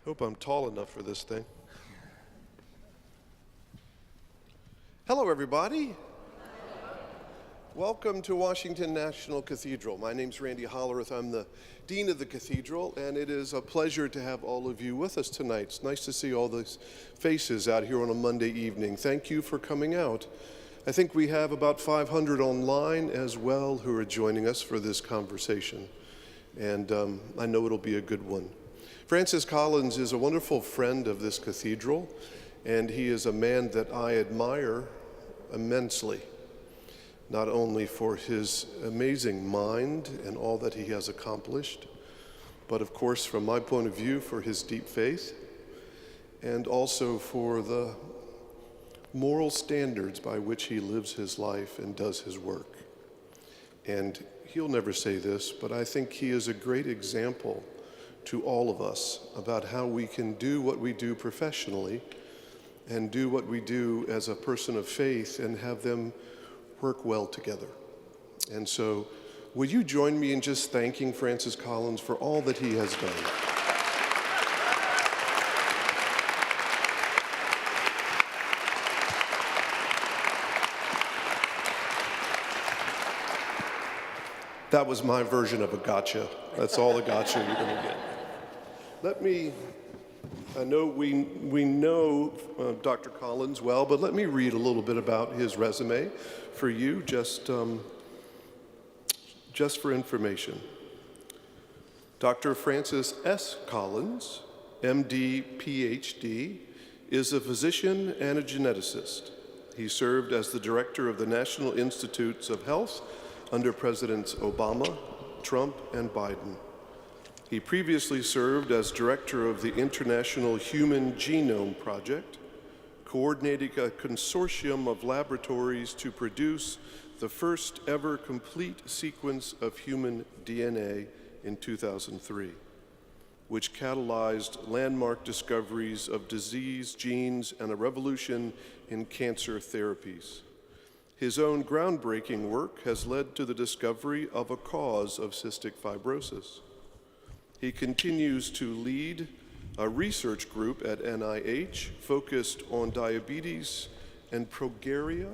Hope I'm tall enough for this thing. Hello, everybody. Welcome to Washington National Cathedral. My name's Randy Hollerith. I'm the Dean of the Cathedral, and it is a pleasure to have all of you with us tonight. It's nice to see all these faces out here on a Monday evening. Thank you for coming out. I think we have about 500 online as well who are joining us for this conversation, and I know it'll be a good one. Francis Collins is a wonderful friend of this cathedral, and he is a man that I admire immensely, not only for his amazing mind and all that he has accomplished, but of course, from my point of view, for his deep faith, and also for the moral standards by which he lives his life and does his work. And he'll never say this, but I think he is a great example to all of us about how we can do what we do professionally and do what we do as a person of faith and have them work well together. And so, would you join me in just thanking Francis Collins for all that he has done? That was my version of a gotcha. That's all the gotcha you're going to get. I know we know Dr. Collins well, but let me read a little bit about his resume for you, just for information. Dr. Francis S. Collins, MD, PhD, is a physician and a geneticist. He served as the director of the National Institutes of Health under Presidents Obama, Trump, and Biden. He previously served as director of the International Human Genome Project, coordinating a consortium of laboratories to produce the first ever complete sequence of human DNA in 2003, which catalyzed landmark discoveries of disease, genes, and a revolution in cancer therapies. His own groundbreaking work has led to the discovery of a cause of cystic fibrosis. He continues to lead a research group at NIH focused on diabetes and progeria,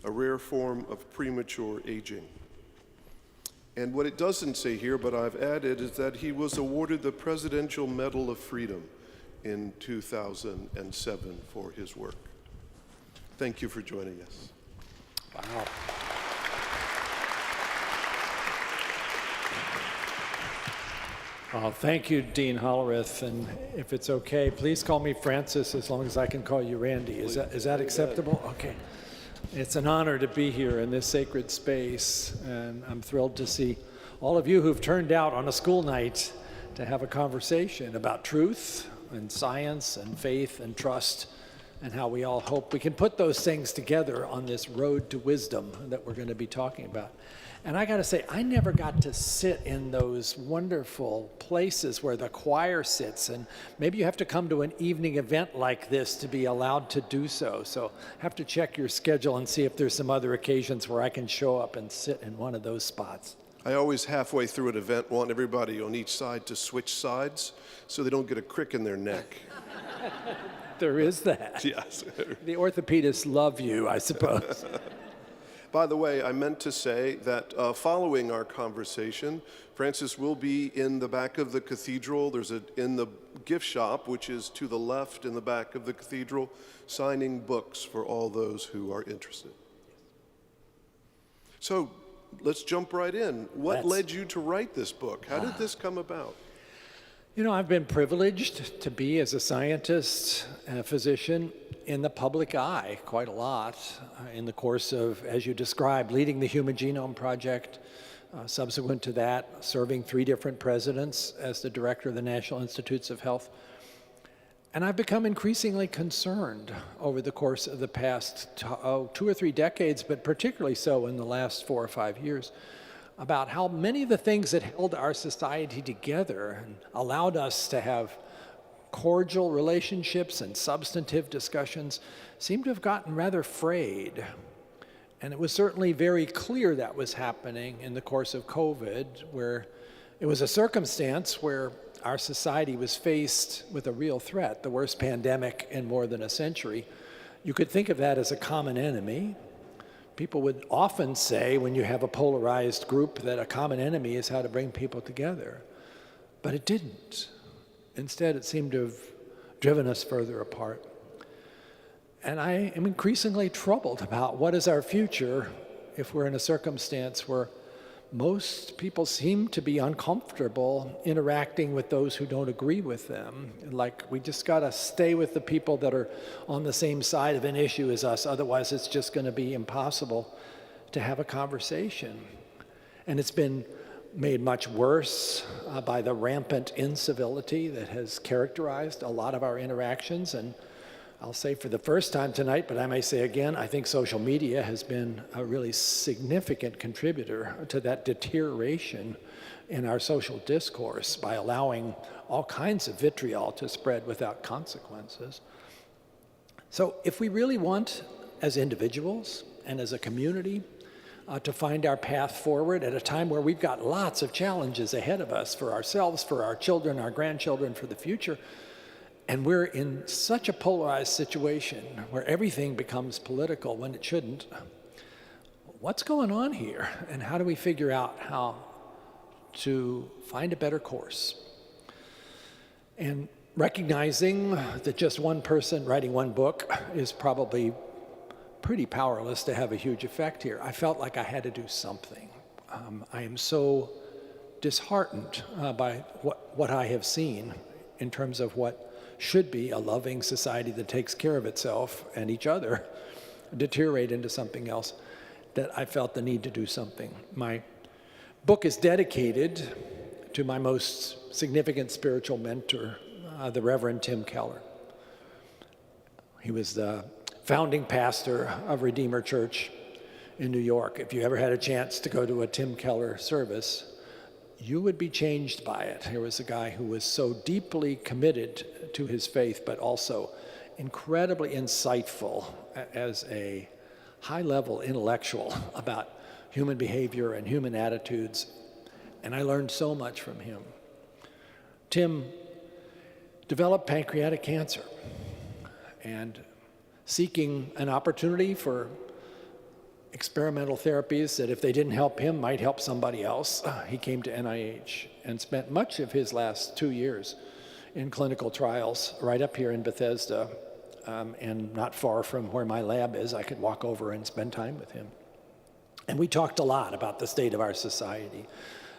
a rare form of premature aging. And what it doesn't say here, but I've added, is that he was awarded the Presidential Medal of Freedom in 2007 for his work. Thank you for joining us. Wow. Thank you, Dean Hollerith, and if it's okay, please call me Francis as long as I can call you Randy. Is that acceptable? Okay. It's an honor to be here in this sacred space, and I'm thrilled to see all of you who've turned out on a school night to have a conversation about truth and science and faith and trust, and how we all hope we can put those things together on this road to wisdom that we're going to be talking about. And I got to say, I never got to sit in those wonderful places where the choir sits, and maybe you have to come to an evening event like this to be allowed to do so. So have to check your schedule and see if there's some other occasions where I can show up and sit in one of those spots. I always halfway through an event want everybody on each side to switch sides so they don't get a crick in their neck. There is that. Yes. The orthopedists love you, I suppose. By the way, I meant to say that following our conversation, Francis will be in the back of the cathedral. There's in the gift shop, which is to the left in the back of the cathedral, signing books for all those who are interested. So let's jump right in. What led you to write this book? How did this come about? You know, I've been privileged to be, as a scientist and a physician, in the public eye quite a lot in the course of, as you described, leading the Human Genome Project, subsequent to that, serving 3 different presidents as the director of the National Institutes of Health. And I've become increasingly concerned over the course of the past 2 or 3 decades, but particularly so in the last 4 or 5 years, about how many of the things that held our society together and allowed us to have cordial relationships and substantive discussions seem to have gotten rather frayed. And it was certainly very clear that was happening in the course of COVID, where it was a circumstance where our society was faced with a real threat, the worst pandemic in more than a century. You could think of that as a common enemy. People would often say, when you have a polarized group, that a common enemy is how to bring people together. But it didn't. Instead, it seemed to have driven us further apart. And I am increasingly troubled about what is our future if we're in a circumstance where most people seem to be uncomfortable interacting with those who don't agree with them. Like, we just got to stay with the people that are on the same side of an issue as us, otherwise it's just going to be impossible to have a conversation. And it's been made much worse by the rampant incivility that has characterized a lot of our interactions. And I'll say for the first time tonight, but I may say again, I think social media has been a really significant contributor to that deterioration in our social discourse by allowing all kinds of vitriol to spread without consequences. So if we really want, as individuals and as a community, to find our path forward at a time where we've got lots of challenges ahead of us for ourselves, for our children, our grandchildren, for the future, and we're in such a polarized situation where everything becomes political when it shouldn't, what's going on here? And how do we figure out how to find a better course? And recognizing that just one person writing one book is probably pretty powerless to have a huge effect here, I felt like I had to do something. I am so disheartened by what I have seen in terms of what should be a loving society that takes care of itself and each other deteriorate into something else, that I felt the need to do something. My book is dedicated to my most significant spiritual mentor, the Reverend Tim Keller. He was the founding pastor of Redeemer Church in New York. If you ever had a chance to go to a Tim Keller service, you would be changed by it. Here was a guy who was so deeply committed to his faith, but also incredibly insightful as a high-level intellectual about human behavior and human attitudes. And I learned so much from him. Tim developed pancreatic cancer, and seeking an opportunity for experimental therapies that, if they didn't help him, might help somebody else, he came to NIH and spent much of his last 2 years in clinical trials right up here in Bethesda, and not far from where my lab is. I could walk over and spend time with him. And we talked a lot about the state of our society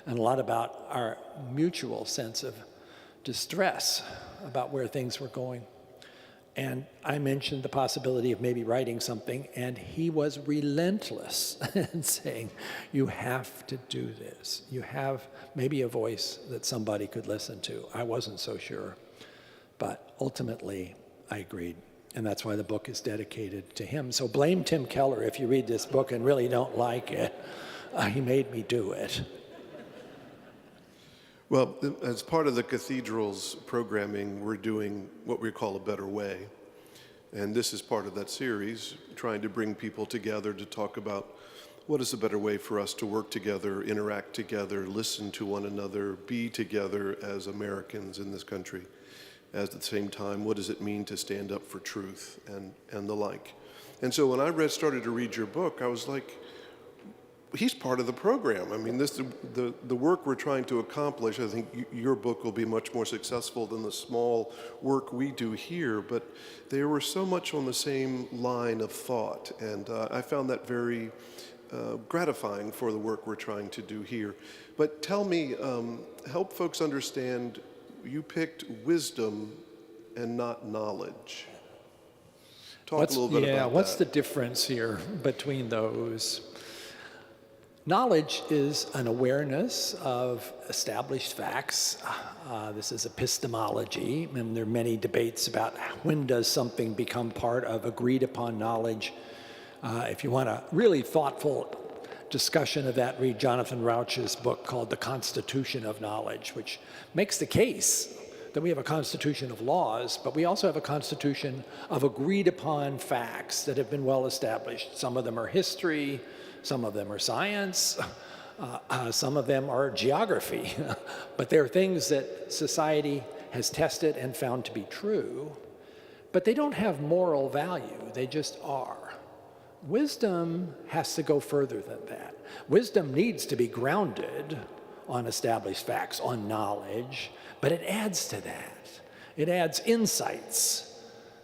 and a lot about our mutual sense of distress about where things were going. And I mentioned the possibility of maybe writing something, and he was relentless in saying, you have to do this. You have maybe a voice that somebody could listen to. I wasn't so sure, but ultimately I agreed. And that's why the book is dedicated to him. So blame Tim Keller if you read this book and really don't like it. He made me do it. Well, as part of the Cathedral's programming, we're doing what we call A Better Way. And this is part of that series, trying to bring people together to talk about what is a better way for us to work together, interact together, listen to one another, be together as Americans in this country. At the same time, what does it mean to stand up for truth and the like? And so when I started to read your book, I was like, he's part of the program. I mean, the work we're trying to accomplish, I think your book will be much more successful than the small work we do here, but they were so much on the same line of thought, and I found that very gratifying for the work we're trying to do here. But tell me, help folks understand, you picked wisdom and not knowledge. Talk a little bit about that. What's the difference here between those? Knowledge is an awareness of established facts. This is epistemology, and there are many debates about when does something become part of agreed upon knowledge. If you want a really thoughtful discussion of that, read Jonathan Rauch's book called The Constitution of Knowledge, which makes the case that we have a constitution of laws, but we also have a constitution of agreed upon facts that have been well established. Some of them are history, some of them are science, some of them are geography, but they're things that society has tested and found to be true, but they don't have moral value, they just are. Wisdom has to go further than that. Wisdom needs to be grounded on established facts, on knowledge, but it adds to that. It adds insights.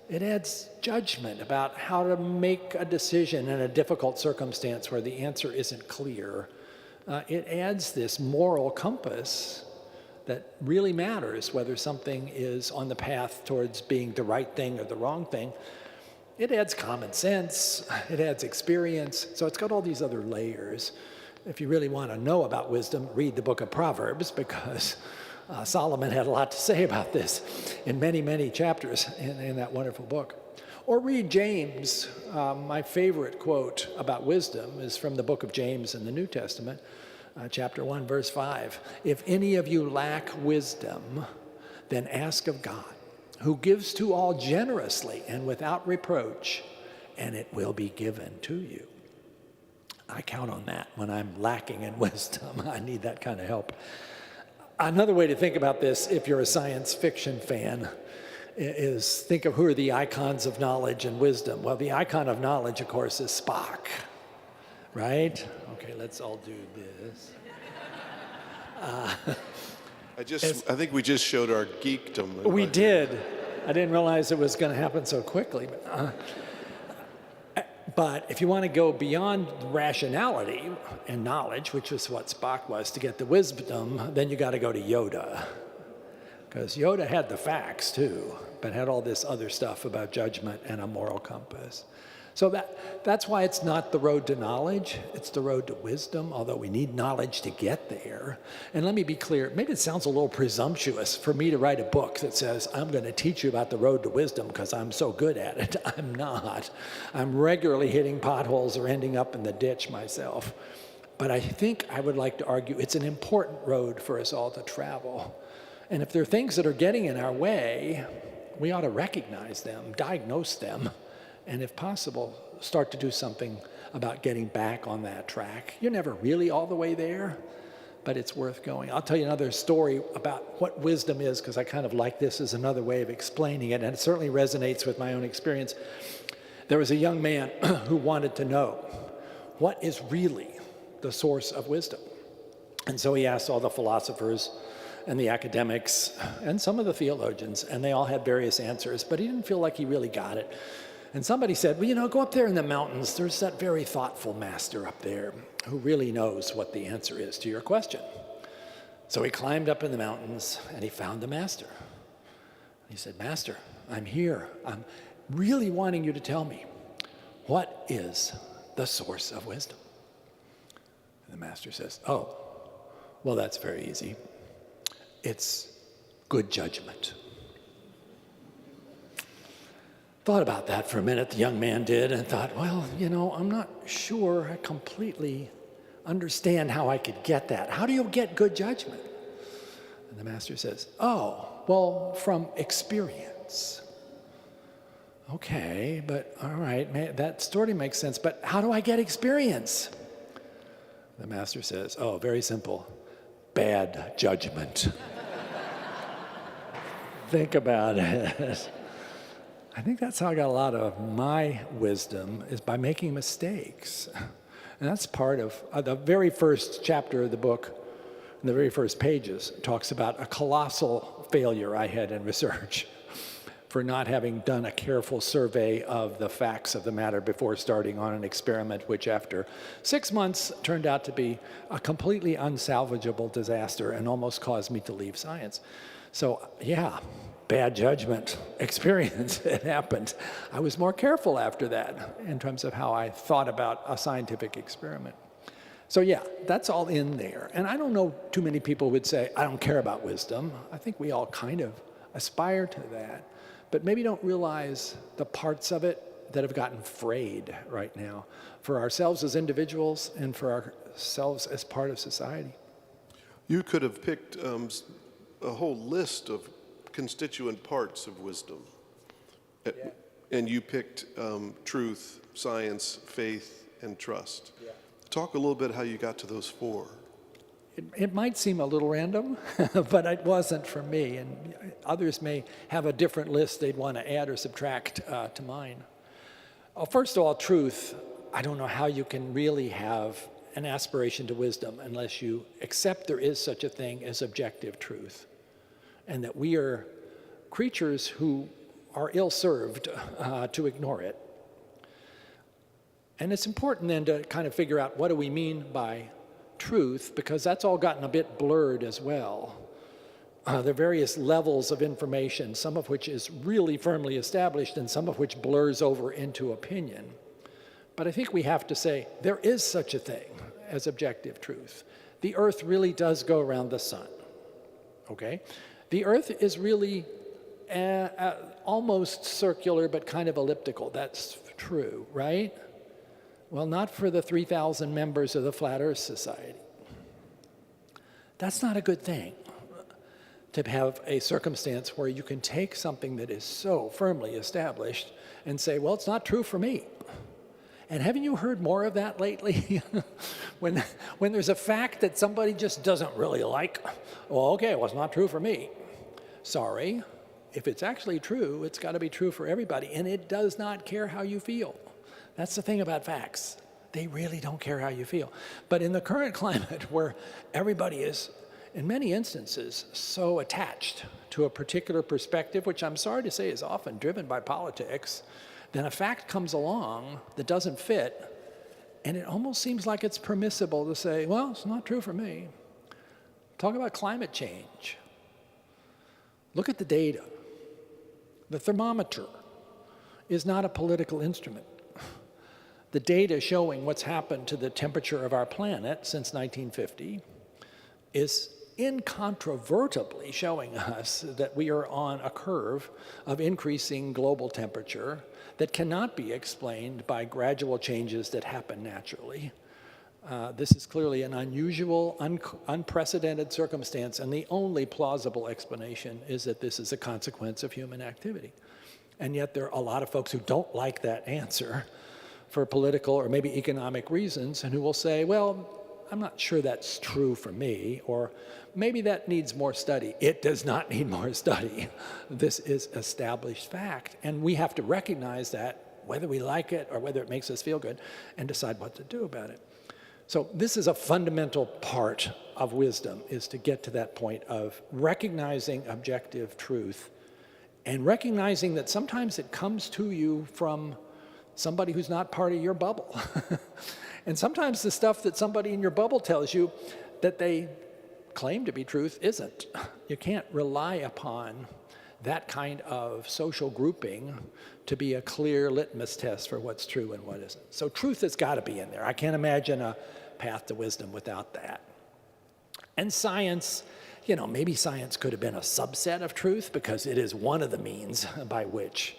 It adds judgment about how to make a decision in a difficult circumstance where the answer isn't clear. It adds this moral compass that really matters whether something is on the path towards being the right thing or the wrong thing. It adds common sense, it adds experience, so it's got all these other layers. If you really want to know about wisdom, read the book of Proverbs, because Solomon had a lot to say about this in many, many chapters in that wonderful book. Or read James. My favorite quote about wisdom is from the book of James in the New Testament, chapter 1, verse 5. If any of you lack wisdom, then ask of God, who gives to all generously and without reproach, and it will be given to you. I count on that when I'm lacking in wisdom. I need that kind of help. Another way to think about this, if you're a science fiction fan, is think of who are the icons of knowledge and wisdom. Well, the icon of knowledge, of course, is Spock, right? Okay, let's all do this. I think we just showed our geekdom. We did. I didn't realize it was going to happen so quickly. But if you want to go beyond rationality and knowledge, which is what Spock was, to get the wisdom, then you got to go to Yoda. Because Yoda had the facts too, but had all this other stuff about judgment and a moral compass. So that's why it's not the road to knowledge, it's the road to wisdom, although we need knowledge to get there. And let me be clear, maybe it sounds a little presumptuous for me to write a book that says, I'm going to teach you about the road to wisdom because I'm so good at it. I'm not. I'm regularly hitting potholes or ending up in the ditch myself. But I think I would like to argue it's an important road for us all to travel. And if there are things that are getting in our way, we ought to recognize them, diagnose them, and if possible, start to do something about getting back on that track. You're never really all the way there, but it's worth going. I'll tell you another story about what wisdom is, because I kind of like this as another way of explaining it, and it certainly resonates with my own experience. There was a young man who wanted to know, what is really the source of wisdom? And so he asked all the philosophers and the academics and some of the theologians, and they all had various answers, but he didn't feel like he really got it. And somebody said, well, you know, go up there in the mountains. There's that very thoughtful master up there who really knows what the answer is to your question. So he climbed up in the mountains and he found the master. He said, Master, I'm here. I'm really wanting you to tell me, what is the source of wisdom? And the master says, oh, well, that's very easy. It's good judgment. Thought about that for a minute, the young man did, and thought, well, you know, I'm not sure I completely understand how I could get that. How do you get good judgment? And the master says, oh, well, from experience. Okay, but all right, that story makes sense, but how do I get experience? The master says, oh, very simple, bad judgment. Think about it. I think that's how I got a lot of my wisdom, is by making mistakes. And that's part of the very first chapter of the book, in the very first pages, talks about a colossal failure I had in research for not having done a careful survey of the facts of the matter before starting on an experiment, which after 6 months turned out to be a completely unsalvageable disaster and almost caused me to leave science. So, yeah. Bad judgment experience. It happened. I was more careful after that in terms of how I thought about a scientific experiment. So yeah, that's all in there. And I don't know too many people would say, I don't care about wisdom. I think we all kind of aspire to that, but maybe don't realize the parts of it that have gotten frayed right now for ourselves as individuals and for ourselves as part of society. You could have picked a whole list of constituent parts of wisdom. And you picked truth, science, faith, and trust. Yeah. Talk a little bit how you got to those four. It might seem a little random, but it wasn't for me. And others may have a different list they'd want to add or subtract to mine. First of all, truth. I don't know how you can really have an aspiration to wisdom unless you accept there is such a thing as objective truth, and that we are creatures who are ill-served to ignore it. And it's important then to kind of figure out what do we mean by truth, because that's all gotten a bit blurred as well. There are various levels of information, some of which is really firmly established and some of which blurs over into opinion. But I think we have to say there is such a thing as objective truth. The earth really does go around the sun, okay? The earth is really almost circular but kind of elliptical. That's true, right? Well, not for the 3,000 members of the Flat Earth Society. That's not a good thing, to have a circumstance where you can take something that is so firmly established and say, well, it's not true for me. And haven't you heard more of that lately? when there's a fact that somebody just doesn't really like, well, okay, well, it's not true for me. Sorry. If it's actually true, it's got to be true for everybody, and it does not care how you feel. That's the thing about facts. They really don't care how you feel. But in the current climate where everybody is, in many instances, so attached to a particular perspective, which I'm sorry to say is often driven by politics, then a fact comes along that doesn't fit, and it almost seems like it's permissible to say, well, it's not true for me. Talk about climate change. Look at the data. The thermometer is not a political instrument. The data showing what's happened to the temperature of our planet since 1950 is incontrovertibly showing us that we are on a curve of increasing global temperature that cannot be explained by gradual changes that happen naturally. This is clearly an unusual, unprecedented circumstance, and the only plausible explanation is that this is a consequence of human activity. And yet there are a lot of folks who don't like that answer for political or maybe economic reasons, and who will say, well, I'm not sure that's true for me, or maybe that needs more study. It does not need more study. This is established fact, and we have to recognize that, whether we like it or whether it makes us feel good, and decide what to do about it. So this is a fundamental part of wisdom, is to get to that point of recognizing objective truth and recognizing that sometimes it comes to you from somebody who's not part of your bubble. And sometimes the stuff that somebody in your bubble tells you that they claim to be truth isn't. You can't rely upon that kind of social grouping to be a clear litmus test for what's true and what isn't. So truth has got to be in there. I can't imagine a path to wisdom without that. And science, you know, maybe science could have been a subset of truth because it is one of the means by which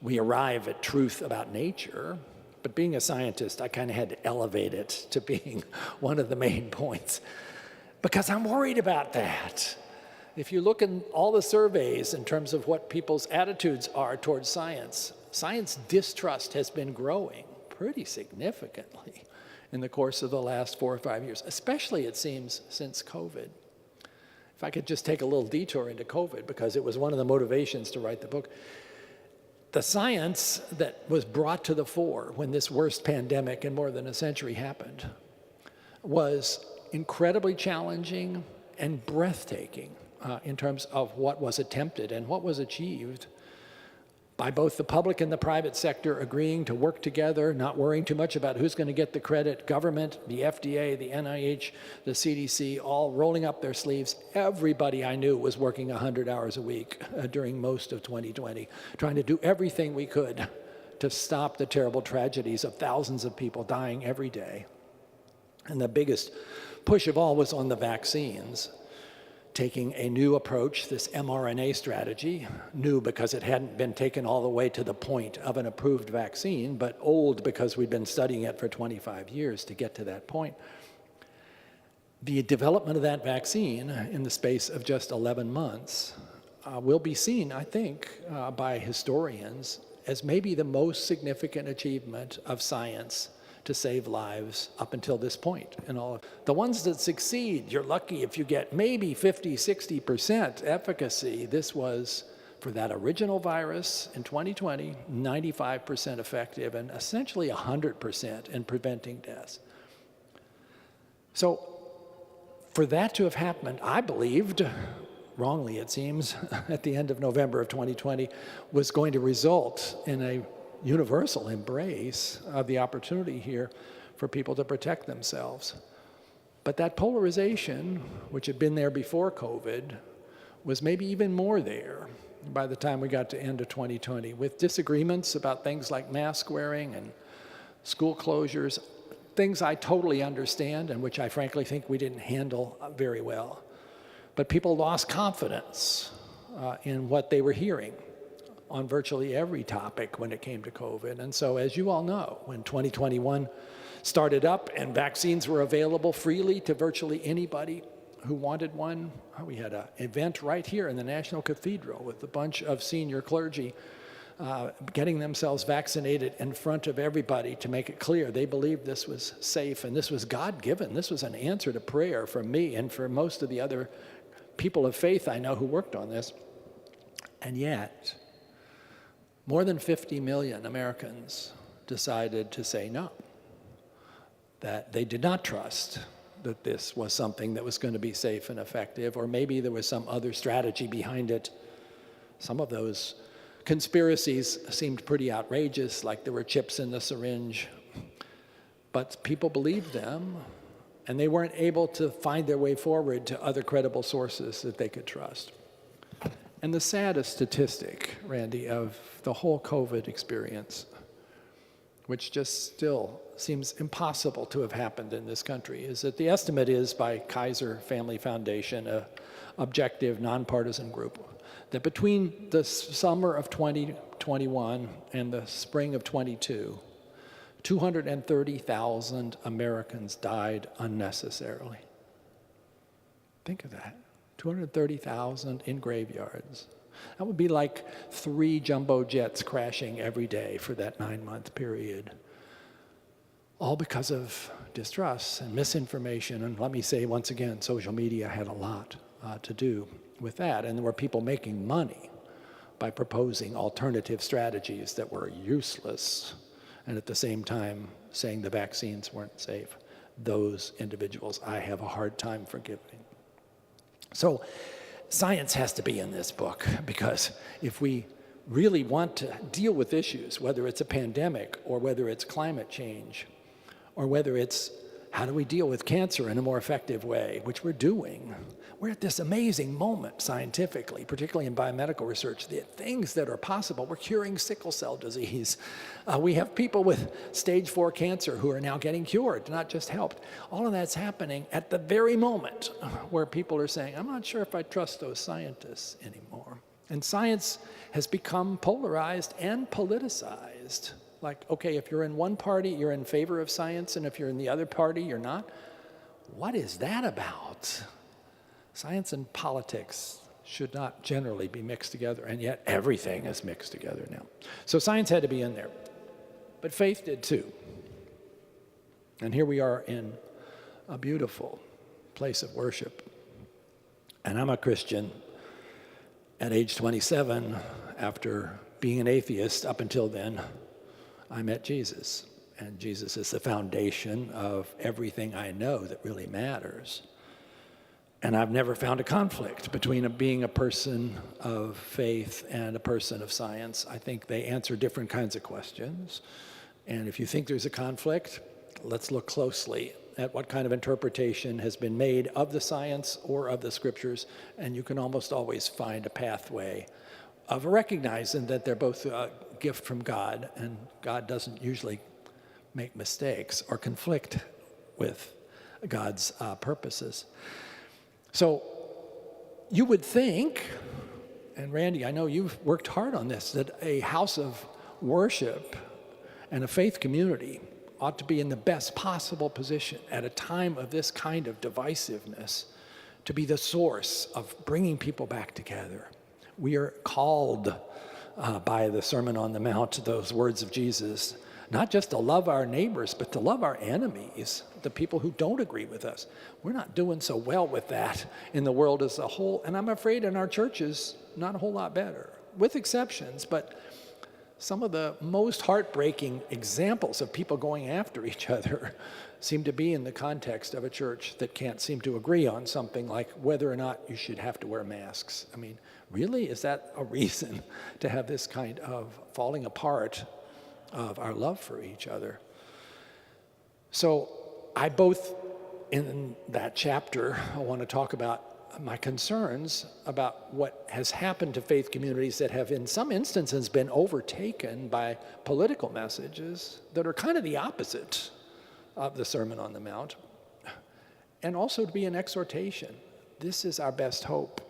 we arrive at truth about nature. But being a scientist, I kind of had to elevate it to being one of the main points because I'm worried about that. If you look in all the surveys in terms of what people's attitudes are towards science, science distrust has been growing pretty significantly in the course of the last 4 or 5 years, especially, it seems, since COVID. If I could just take a little detour into COVID, because it was one of the motivations to write the book. The science that was brought to the fore when this worst pandemic in more than a century happened was incredibly challenging and breathtaking in terms of what was attempted and what was achieved by both the public and the private sector agreeing to work together, not worrying too much about who's going to get the credit, government, the FDA, the NIH, the CDC, all rolling up their sleeves. Everybody I knew was working 100 hours a week during most of 2020, trying to do everything we could to stop the terrible tragedies of thousands of people dying every day. And the biggest push of all was on the vaccines, taking a new approach, this mRNA strategy, new because it hadn't been taken all the way to the point of an approved vaccine, but old because we'd been studying it for 25 years to get to that point. The development of that vaccine in the space of just 11 months will be seen, I think, by historians as maybe the most significant achievement of science to save lives up until this point. And all of the ones that succeed, you're lucky if you get maybe 50, 60% efficacy. This was, for that original virus in 2020, 95% effective and essentially 100% in preventing deaths. So for that to have happened, I believed, wrongly it seems, at the end of November of 2020, was going to result in a universal embrace of the opportunity here for people to protect themselves. But that polarization, which had been there before COVID, was maybe even more there by the time we got to end of 2020, with disagreements about things like mask wearing and school closures, things I totally understand and which I frankly think we didn't handle very well. But people lost confidence in what they were hearing on virtually every topic when it came to COVID. And so, as you all know, when 2021 started up and vaccines were available freely to virtually anybody who wanted one, we had an event right here in the National Cathedral with a bunch of senior clergy getting themselves vaccinated in front of everybody to make it clear they believed this was safe and this was God-given. This was an answer to prayer from me and for most of the other people of faith I know who worked on this. And yet, more than 50 million Americans decided to say no, that they did not trust that this was something that was going to be safe and effective, or maybe there was some other strategy behind it. Some of those conspiracies seemed pretty outrageous, like there were chips in the syringe, but people believed them, and they weren't able to find their way forward to other credible sources that they could trust. And the saddest statistic, Randy, of the whole COVID experience, which just still seems impossible to have happened in this country, is that the estimate is by Kaiser Family Foundation, an objective, nonpartisan group, that between the summer of 2021 and the spring of 22, 230,000 Americans died unnecessarily. Think of that. 230,000 in graveyards. That would be like 3 jumbo jets crashing every day for that 9-month period. All because of distrust and misinformation. And let me say once again, social media had a lot to do with that. And there were people making money by proposing alternative strategies that were useless and at the same time saying the vaccines weren't safe. Those individuals I have a hard time forgiving. So science has to be in this book, because if we really want to deal with issues, whether it's a pandemic or whether it's climate change, or whether it's how do we deal with cancer in a more effective way, which we're doing. We're at this amazing moment scientifically, particularly in biomedical research, the things that are possible. We're curing sickle cell disease. We have people with stage 4 cancer who are now getting cured, not just helped. All of that's happening at the very moment where people are saying, I'm not sure if I trust those scientists anymore. And science has become polarized and politicized. Like, okay, if you're in one party, you're in favor of science, and if you're in the other party, you're not. What is that about? Science and politics should not generally be mixed together, and yet everything is mixed together now. So science had to be in there, but faith did too. And here we are in a beautiful place of worship. And I'm a Christian at age 27. After being an atheist up until then, I met Jesus, and Jesus is the foundation of everything I know that really matters. And I've never found a conflict between being a person of faith and a person of science. I think they answer different kinds of questions. And if you think there's a conflict, let's look closely at what kind of interpretation has been made of the science or of the scriptures, and you can almost always find a pathway of recognizing that they're both a gift from God, and God doesn't usually make mistakes or conflict with God's purposes. So you would think, and Randy, I know you've worked hard on this, that a house of worship and a faith community ought to be in the best possible position at a time of this kind of divisiveness to be the source of bringing people back together. We are called by the Sermon on the Mount, those words of Jesus, not just to love our neighbors, but to love our enemies, the people who don't agree with us. We're not doing so well with that in the world as a whole, and I'm afraid in our churches, not a whole lot better, with exceptions, but some of the most heartbreaking examples of people going after each other seem to be in the context of a church that can't seem to agree on something like whether or not you should have to wear masks. I mean, really, is that a reason to have this kind of falling apart of our love for each other? So I both, in that chapter, I want to talk about my concerns about what has happened to faith communities that have in some instances been overtaken by political messages that are kind of the opposite of the Sermon on the Mount, and also to be an exhortation. This is our best hope.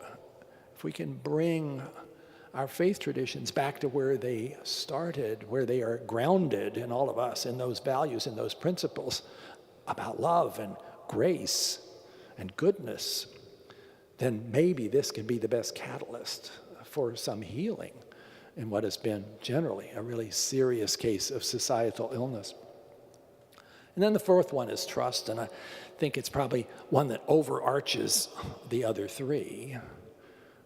If we can bring our faith traditions back to where they started, where they are grounded in all of us, in those values, in those principles about love and grace and goodness, then maybe this can be the best catalyst for some healing in what has been generally a really serious case of societal illness. And then the fourth one is trust, and I think it's probably one that overarches the other three,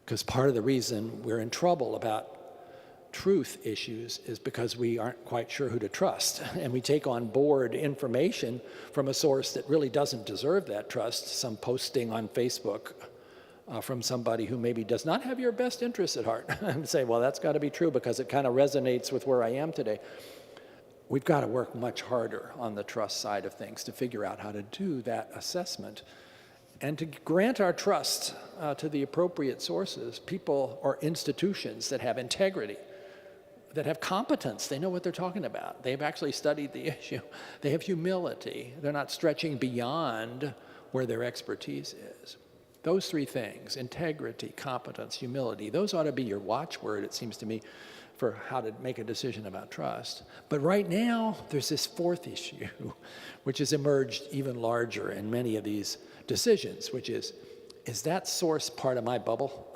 because part of the reason we're in trouble about truth issues is because we aren't quite sure who to trust, and we take on board information from a source that really doesn't deserve that trust, some posting on Facebook from somebody who maybe does not have your best interests at heart, and say, well, that's got to be true because it kind of resonates with where I am today. We've got to work much harder on the trust side of things to figure out how to do that assessment and to grant our trust to the appropriate sources, people or institutions that have integrity, that have competence. They know what they're talking about. They've actually studied the issue. They have humility. They're not stretching beyond where their expertise is. Those three things, integrity, competence, humility, those ought to be your watchword, it seems to me, for how to make a decision about trust. But right now, there's this fourth issue, which has emerged even larger in many of these decisions, which is that source part of my bubble?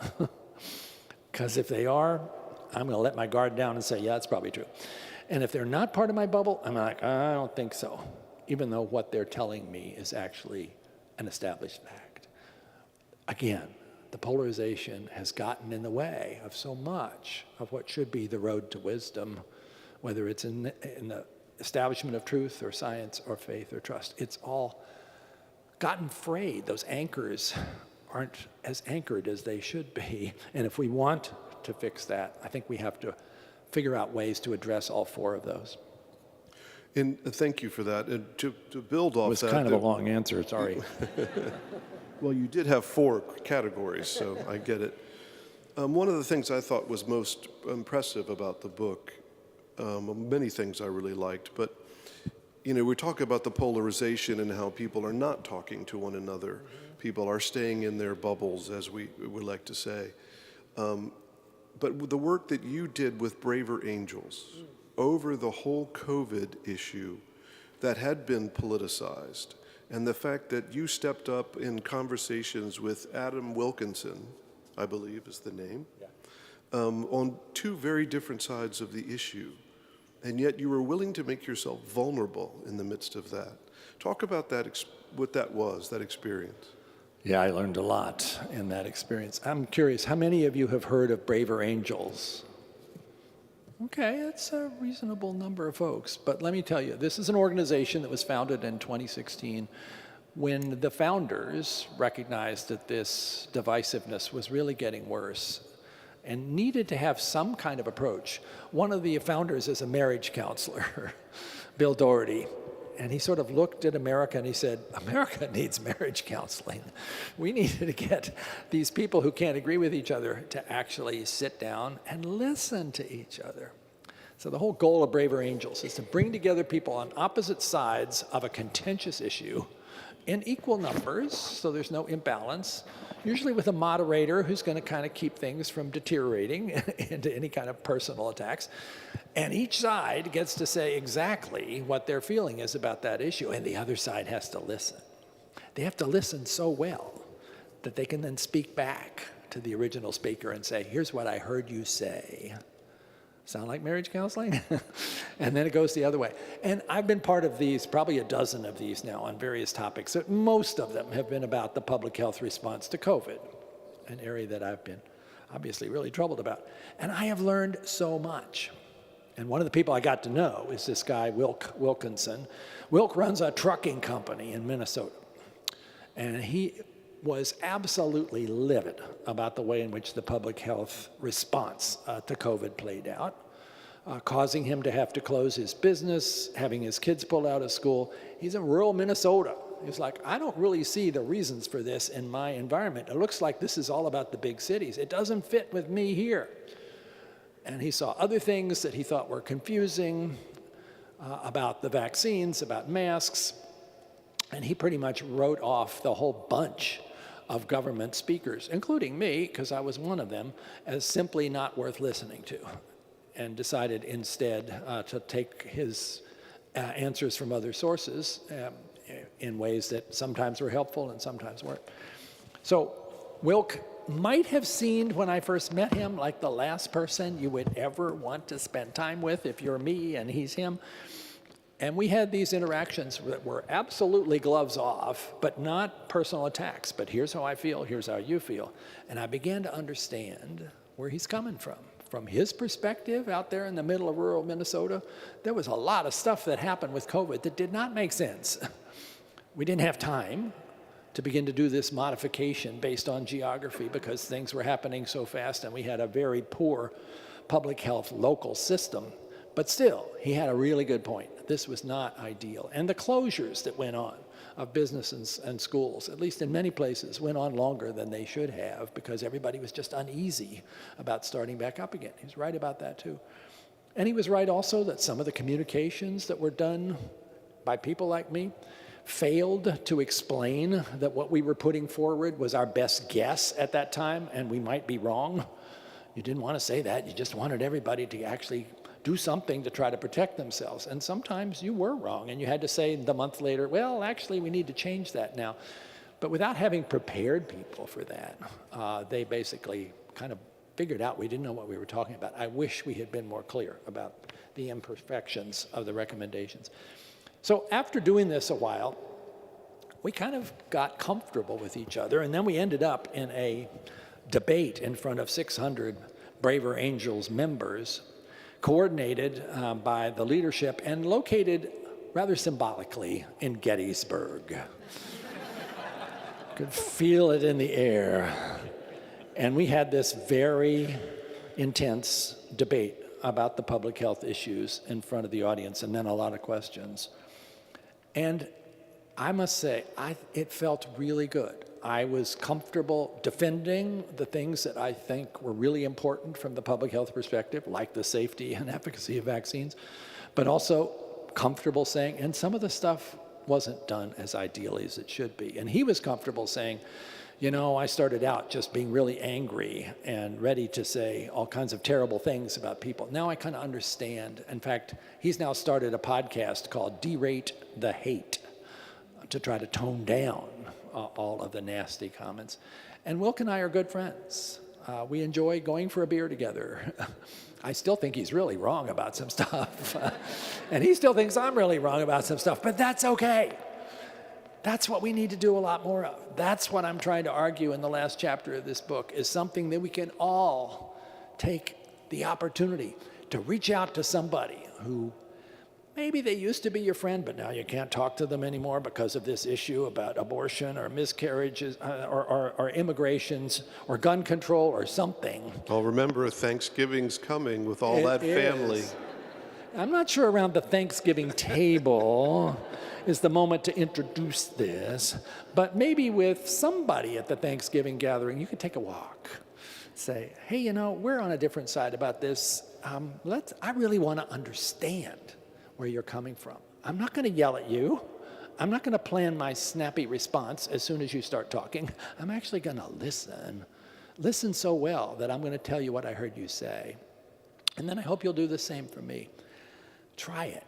Because if they are, I'm going to let my guard down and say, yeah, that's probably true. And if they're not part of my bubble, I'm like, I don't think so, even though what they're telling me is actually an established fact. Again, the polarization has gotten in the way of so much of what should be the road to wisdom, whether it's in the establishment of truth or science or faith or trust. It's all gotten frayed. Those anchors aren't as anchored as they should be. And if we want to fix that, I think we have to figure out ways to address all four of those. And thank you for that. And to build off that... It was kind of a long answer, sorry. Well, you did have four categories, so I get it. One of the things I thought was most impressive about the book, many things I really liked, but we're talking about the polarization and how people are not talking to one another. People are staying in their bubbles, as we would like to say. But the work that you did with Braver Angels over the whole COVID issue that had been politicized, and the fact that you stepped up in conversations with Adam Wilkinson, I believe is the name, on two very different sides of the issue, and yet you were willing to make yourself vulnerable in the midst of that. Talk about that, what that was, that experience. Yeah, I learned a lot in that experience. I'm curious, how many of you have heard of Braver Angels? Okay, that's a reasonable number of folks. But let me tell you, this is an organization that was founded in 2016 when the founders recognized that this divisiveness was really getting worse and needed to have some kind of approach. One of the founders is a marriage counselor, Bill Doherty. And he sort of looked at America and he said, America needs marriage counseling. We need to get these people who can't agree with each other to actually sit down and listen to each other. So the whole goal of Braver Angels is to bring together people on opposite sides of a contentious issue in equal numbers, so there's no imbalance, usually with a moderator who's going to kind of keep things from deteriorating into any kind of personal attacks. And each side gets to say exactly what their feeling is about that issue, and the other side has to listen. They have to listen so well that they can then speak back to the original speaker and say, here's what I heard you say. Sound like marriage counseling? And then it goes the other way. And I've been part of these, probably a dozen of these now on various topics. Most of them have been about the public health response to COVID, an area that I've been obviously really troubled about. And I have learned so much. And one of the people I got to know is this guy, Wilkinson. Wilk runs a trucking company in Minnesota. And he was absolutely livid about the way in which the public health response to COVID played out, causing him to have to close his business, having his kids pulled out of school. He's in rural Minnesota. He's like, I don't really see the reasons for this in my environment. It looks like this is all about the big cities. It doesn't fit with me here. And he saw other things that he thought were confusing about the vaccines, about masks, and he pretty much wrote off the whole bunch of government speakers, including me, because I was one of them, as simply not worth listening to, and decided instead to take his answers from other sources in ways that sometimes were helpful and sometimes weren't. So Wilk might have seemed, when I first met him, like the last person you would ever want to spend time with if you're me and he's him. And we had these interactions that were absolutely gloves off, but not personal attacks. But here's how I feel, here's how you feel. And I began to understand where he's coming from. From his perspective, out there in the middle of rural Minnesota, there was a lot of stuff that happened with COVID that did not make sense. We didn't have time to begin to do this modification based on geography because things were happening so fast and we had a very poor public health local system. But still, he had a really good point. This was not ideal. And the closures that went on of businesses and schools, at least in many places, went on longer than they should have because everybody was just uneasy about starting back up again. He was right about that too. And he was right also that some of the communications that were done by people like me failed to explain that what we were putting forward was our best guess at that time, and we might be wrong. You didn't want to say that. You just wanted everybody to actually do something to try to protect themselves. And sometimes you were wrong, and you had to say the month later, well, actually, we need to change that now. But without having prepared people for that, they basically kind of figured out we didn't know what we were talking about. I wish we had been more clear about the imperfections of the recommendations. So after doing this a while, we kind of got comfortable with each other, and then we ended up in a debate in front of 600 Braver Angels members, coordinated by the leadership and located rather symbolically in Gettysburg. Could feel it in the air. And we had this very intense debate about the public health issues in front of the audience, and then a lot of questions. And I must say, it felt really good. I was comfortable defending the things that I think were really important from the public health perspective, like the safety and efficacy of vaccines, but also comfortable saying, and some of the stuff wasn't done as ideally as it should be. And he was comfortable saying, you know, I started out just being really angry and ready to say all kinds of terrible things about people. Now I kind of understand. In fact, he's now started a podcast called Derate the Hate to try to tone down all of the nasty comments. And Wilk and I are good friends. We enjoy going for a beer together. I still think he's really wrong about some stuff. And he still thinks I'm really wrong about some stuff, but that's okay. That's what we need to do a lot more of. That's what I'm trying to argue in the last chapter of this book, is something that we can all take the opportunity to reach out to somebody who maybe they used to be your friend, but now you can't talk to them anymore because of this issue about abortion or miscarriages or immigrations or gun control or something. Well, remember, Thanksgiving's coming with all that family. I'm not sure around the Thanksgiving table is the moment to introduce this, but maybe with somebody at the Thanksgiving gathering, you could take a walk. Say, hey, you know, we're on a different side about this. I really want to understand where you're coming from. I'm not going to yell at you. I'm not going to plan my snappy response as soon as you start talking. I'm actually going to listen so well that I'm going to tell you what I heard you say. And then I hope you'll do the same for me. Try it.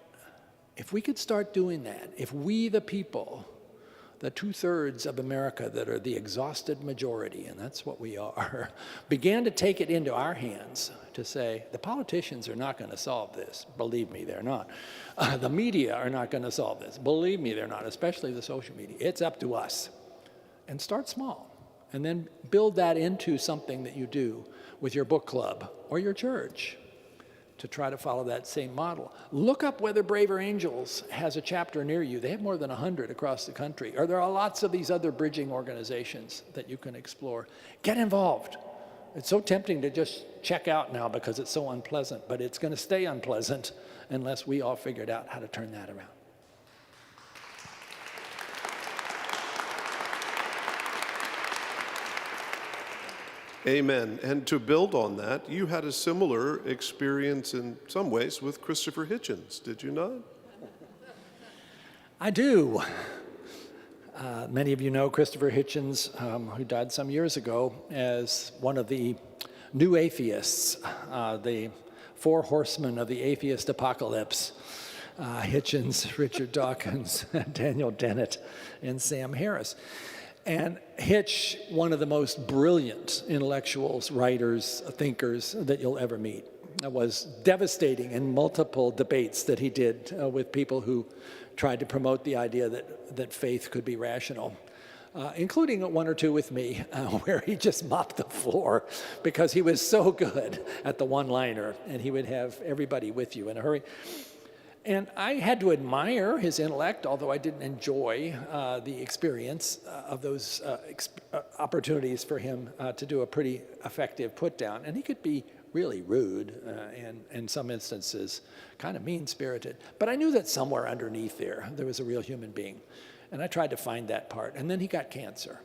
If we could start doing that, if we, the people, the 2/3 of America that are the exhausted majority, and that's what we are, began to take it into our hands to say, the politicians are not going to solve this. Believe me, they're not. The media are not going to solve this. Believe me, they're not, especially the social media. It's up to us. And start small, and then build that into something that you do with your book club or your church to try to follow that same model. Look up whether Braver Angels has a chapter near you. They have more than 100 across the country. Or there are lots of these other bridging organizations that you can explore. Get involved. It's so tempting to just check out now because it's so unpleasant, but it's going to stay unpleasant unless we all figured out how to turn that around. Amen. And to build on that, you had a similar experience in some ways with Christopher Hitchens, did you not? I do. Many of you know Christopher Hitchens, who died some years ago, as one of the new atheists, the four horsemen of the atheist apocalypse. Hitchens, Richard Dawkins, Daniel Dennett, and Sam Harris. And Hitch, one of the most brilliant intellectuals, writers, thinkers that you'll ever meet, was devastating in multiple debates that he did with people who tried to promote the idea that faith could be rational, including one or two with me, where he just mopped the floor because he was so good at the one-liner, and he would have everybody with you in a hurry. And I had to admire his intellect, although I didn't enjoy the experience of those opportunities for him to do a pretty effective put-down. And he could be really rude and in some instances kind of mean-spirited. But I knew that somewhere underneath there was a real human being. And I tried to find that part. And then he got cancer.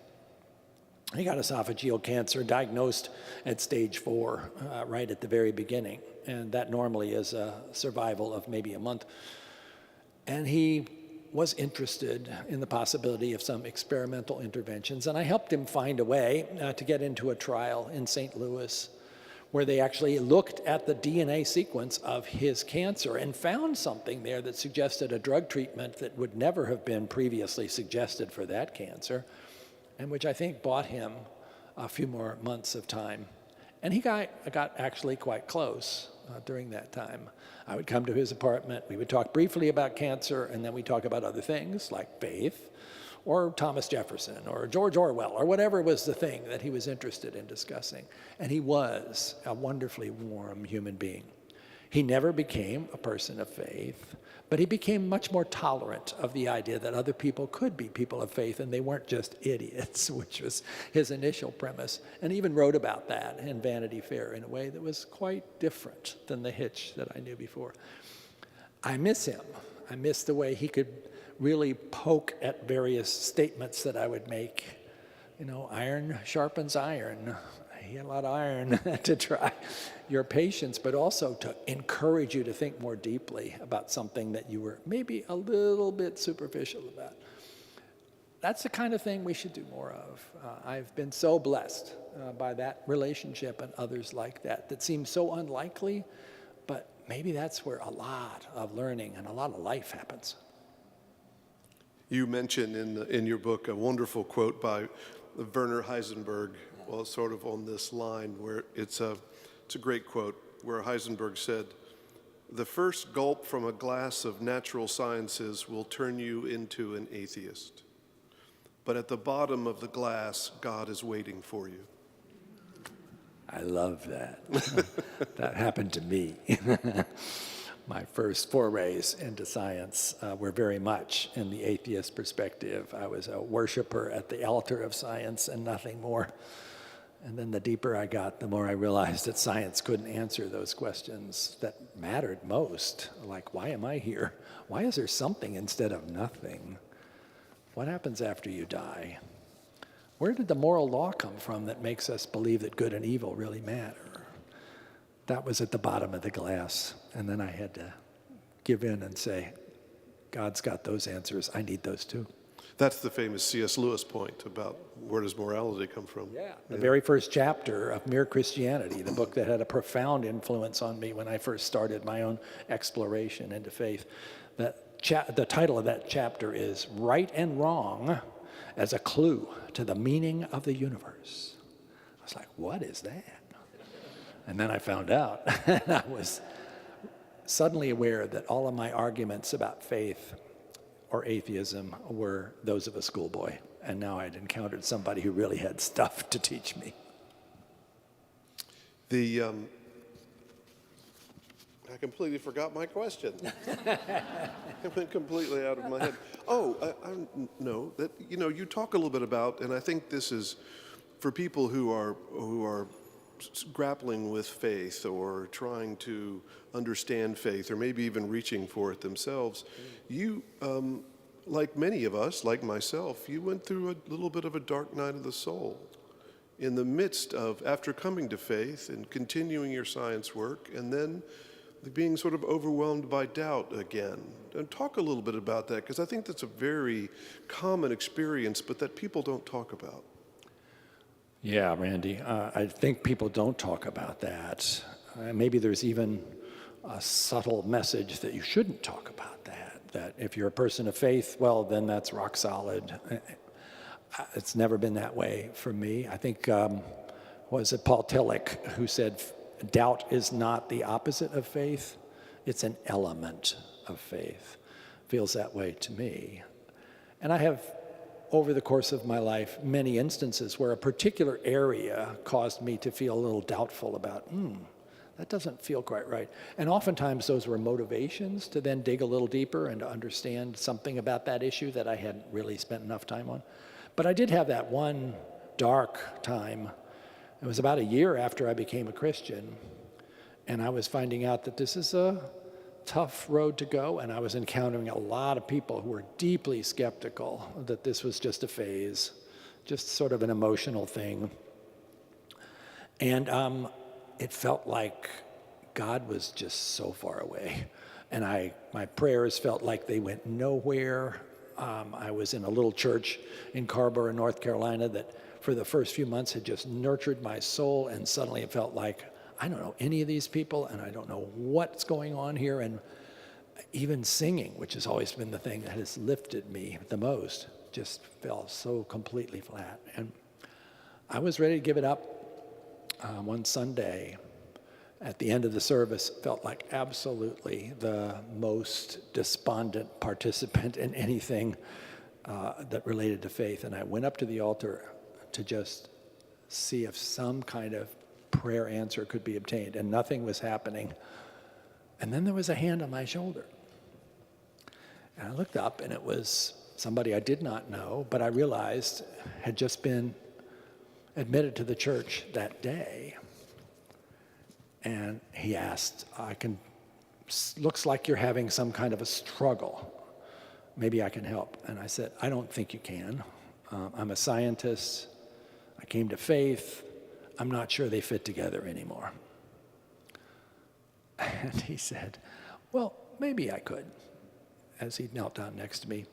He got esophageal cancer, diagnosed at stage 4, right at the very beginning. And that normally is a survival of maybe a month. And he was interested in the possibility of some experimental interventions. And I helped him find a way to get into a trial in St. Louis where they actually looked at the DNA sequence of his cancer and found something there that suggested a drug treatment that would never have been previously suggested for that cancer, and which I think bought him a few more months of time. And he got actually quite close during that time. I would come to his apartment, we would talk briefly about cancer, and then we'd talk about other things like faith, or Thomas Jefferson, or George Orwell, or whatever was the thing that he was interested in discussing. And he was a wonderfully warm human being. He never became a person of faith, but he became much more tolerant of the idea that other people could be people of faith and they weren't just idiots, which was his initial premise, and even wrote about that in Vanity Fair in a way that was quite different than the Hitch that I knew before. I miss him. I miss the way he could really poke at various statements that I would make. You know, iron sharpens iron. He had a lot of iron to try your patience, but also to encourage you to think more deeply about something that you were maybe a little bit superficial about. That's the kind of thing we should do more of. I've been so blessed by that relationship and others like that that seem so unlikely, but maybe that's where a lot of learning and a lot of life happens. You mention in your book a wonderful quote by Werner Heisenberg, well, sort of on this line, where it's a great quote, where Heisenberg said, "The first gulp from a glass of natural sciences will turn you into an atheist. But at the bottom of the glass, God is waiting for you." I love that. That happened to me. My first forays into science were very much in the atheist perspective. I was a worshiper at the altar of science and nothing more. And then the deeper I got, the more I realized that science couldn't answer those questions that mattered most. Like, why am I here? Why is there something instead of nothing? What happens after you die? Where did the moral law come from that makes us believe that good and evil really matter? That was at the bottom of the glass. And then I had to give in and say, God's got those answers. I need those too. That's the famous C.S. Lewis point about where does morality come from? Yeah, the very first chapter of Mere Christianity, the book that had a profound influence on me when I first started my own exploration into faith. The title of that chapter is Right and Wrong, as a clue to the meaning of the universe. I was like, what is that? And then I found out, and I was suddenly aware that all of my arguments about faith or atheism were those of a schoolboy. And now I'd encountered somebody who really had stuff to teach me. I completely forgot my question. It went completely out of my head. No, that you talk a little bit about, and I think this is for people who are grappling with faith or trying to understand faith or maybe even reaching for it themselves. You, like many of us, like myself, you went through a little bit of a dark night of the soul in the midst of, after coming to faith and continuing your science work, and then being sort of overwhelmed by doubt again. And talk a little bit about that, because I think that's a very common experience, but that people don't talk about. Yeah, Randy, I think people don't talk about that. Maybe there's even a subtle message that you shouldn't talk about that if you're a person of faith, well, then that's rock solid. It's never been that way for me. I think, was it Paul Tillich who said, doubt is not the opposite of faith, it's an element of faith. Feels that way to me. And I have, over the course of my life, many instances where a particular area caused me to feel a little doubtful about, that doesn't feel quite right. And oftentimes those were motivations to then dig a little deeper and to understand something about that issue that I hadn't really spent enough time on. But I did have that one dark time. It was about a year after I became a Christian, and I was finding out that this is a tough road to go, and I was encountering a lot of people who were deeply skeptical that this was just a phase, just sort of an emotional thing. And it felt like God was just so far away, and my prayers felt like they went nowhere. I was in a little church in Carrboro, North Carolina, that for the first few months had just nurtured my soul, and suddenly it felt like, I don't know any of these people, and I don't know what's going on here, and even singing, which has always been the thing that has lifted me the most, just fell so completely flat. And I was ready to give it up. One Sunday, at the end of the service, felt like absolutely the most despondent participant in anything that related to faith. And I went up to the altar to just see if some kind of prayer answer could be obtained, and nothing was happening. And then there was a hand on my shoulder. And I looked up, and it was somebody I did not know, but I realized had just been admitted to the church that day. And he asked, looks like you're having some kind of a struggle. Maybe I can help. And I said, I don't think you can. I'm a scientist. I came to faith. I'm not sure they fit together anymore. And he said, well, maybe I could, as he knelt down next to me,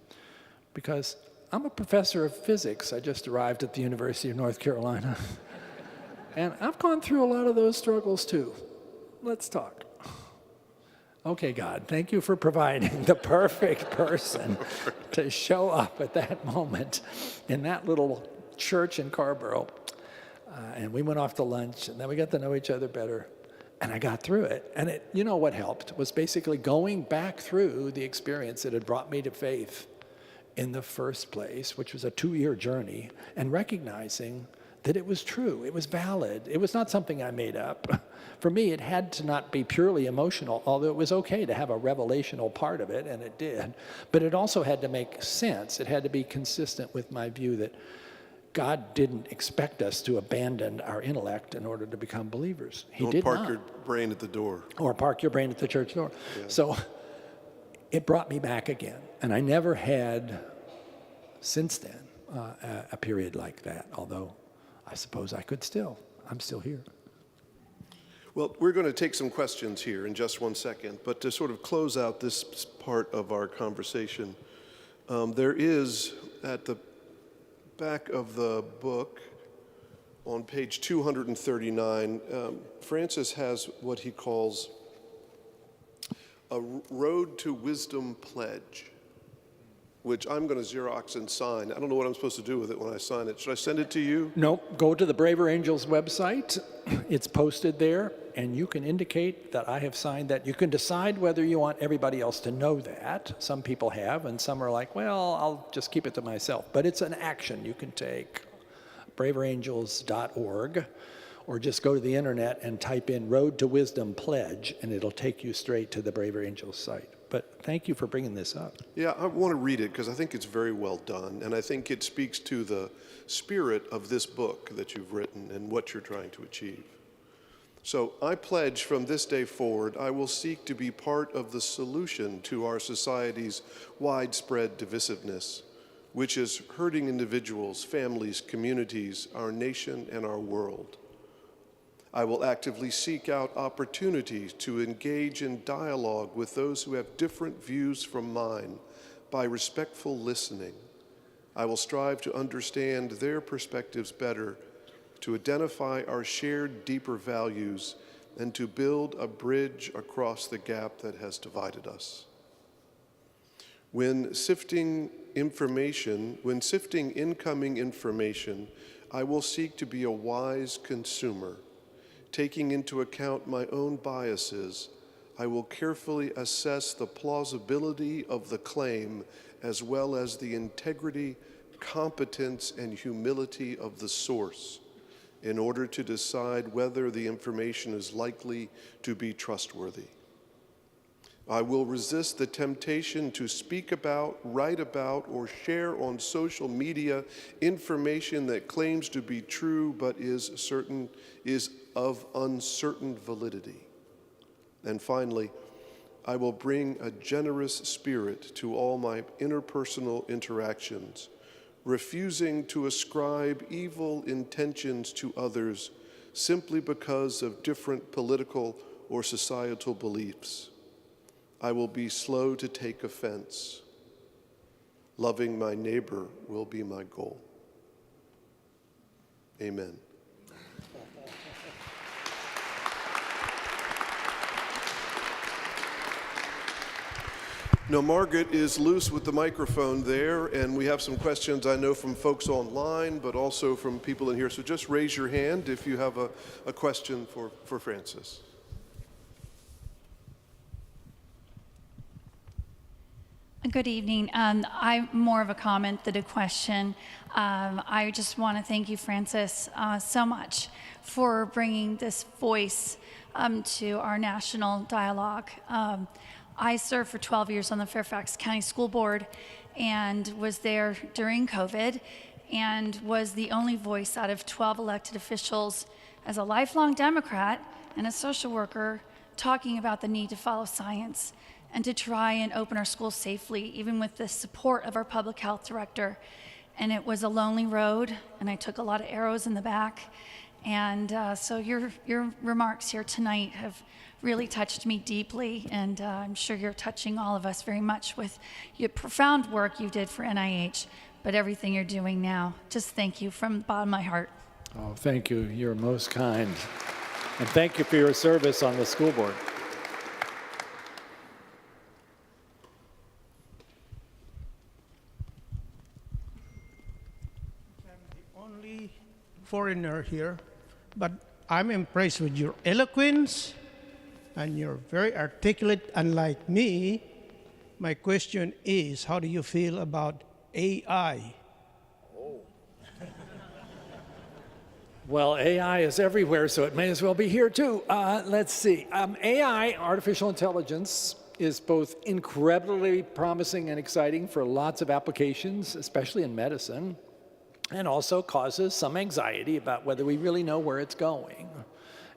because I'm a professor of physics. I just arrived at the University of North Carolina. And I've gone through a lot of those struggles too. Let's talk. Okay, God, thank you for providing the perfect person to show up at that moment in that little church in Carrboro. And we went off to lunch, and then we got to know each other better. And I got through it. And what helped was basically going back through the experience that had brought me to faith in the first place, which was a 2-year journey, and recognizing that it was true, it was valid, it was not something I made up. For me, it had to not be purely emotional, although it was okay to have a revelational part of it, and it did. But it also had to make sense. It had to be consistent with my view that God didn't expect us to abandon our intellect in order to become believers. He did not. Don't park your brain at the door. Or park your brain at the church door. Yeah. So it brought me back again. And I never had, since then, a period like that, although I suppose I could still. I'm still here. Well, we're going to take some questions here in just one second, but to sort of close out this part of our conversation, there is at the back of the book on page 239, Francis has what he calls a Road to Wisdom pledge. which I'm going to Xerox and sign. I don't know what I'm supposed to do with it when I sign it. Should I send it to you? Nope, go to the Braver Angels website. It's posted there, and you can indicate that I have signed that. You can decide whether you want everybody else to know that. Some people have, and some are like, well, I'll just keep it to myself. But it's an action you can take. braverangels.org, or just go to the internet and type in Road to Wisdom Pledge, and it'll take you straight to the Braver Angels site. But thank you for bringing this up. Yeah, I want to read it because I think it's very well done, and I think it speaks to the spirit of this book that you've written and what you're trying to achieve. So I pledge from this day forward, I will seek to be part of the solution to our society's widespread divisiveness, which is hurting individuals, families, communities, our nation, and our world. I will actively seek out opportunities to engage in dialogue with those who have different views from mine by respectful listening. I will strive to understand their perspectives better, to identify our shared deeper values, and to build a bridge across the gap that has divided us. When sifting incoming information, I will seek to be a wise consumer. Taking into account my own biases, I will carefully assess the plausibility of the claim as well as the integrity, competence, and humility of the source in order to decide whether the information is likely to be trustworthy. I will resist the temptation to speak about, write about, or share on social media information that claims to be true but is of uncertain validity. And finally, I will bring a generous spirit to all my interpersonal interactions, refusing to ascribe evil intentions to others simply because of different political or societal beliefs. I will be slow to take offense. Loving my neighbor will be my goal. Amen. Now, Margaret is loose with the microphone there, and we have some questions I know from folks online, but also from people in here. So just raise your hand if you have a question for Francis. Good evening. I'm more of a comment than a question. I just want to thank you, Francis, so much for bringing this voice to our national dialogue. I served for 12 years on the Fairfax County School Board and was there during COVID and was the only voice out of 12 elected officials as a lifelong Democrat and a social worker talking about the need to follow science and to try and open our schools safely, even with the support of our public health director. And it was a lonely road, and I took a lot of arrows in the back. And so your remarks here tonight have really touched me deeply, and I'm sure you're touching all of us very much with your profound work you did for NIH, but everything you're doing now. Just thank you from the bottom of my heart. Oh, thank you. You're most kind. And thank you for your service on the school board. Foreigner here, but I'm impressed with your eloquence, and you're very articulate, unlike me. My question is, how do you feel about AI? Well, AI is everywhere, so it may as well be here too. Let's see. AI, artificial intelligence, is both incredibly promising and exciting for lots of applications, especially in medicine, and also causes some anxiety about whether we really know where it's going,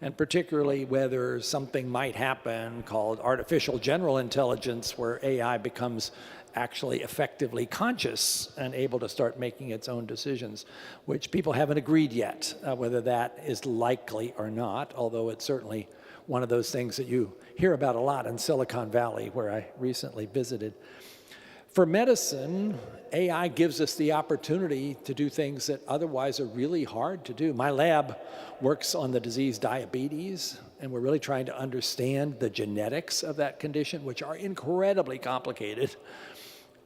and particularly whether something might happen called artificial general intelligence, where AI becomes actually effectively conscious and able to start making its own decisions, which people haven't agreed yet, whether that is likely or not, although it's certainly one of those things that you hear about a lot in Silicon Valley, where I recently visited. For medicine, AI gives us the opportunity to do things that otherwise are really hard to do. My lab works on the disease diabetes, and we're really trying to understand the genetics of that condition, which are incredibly complicated.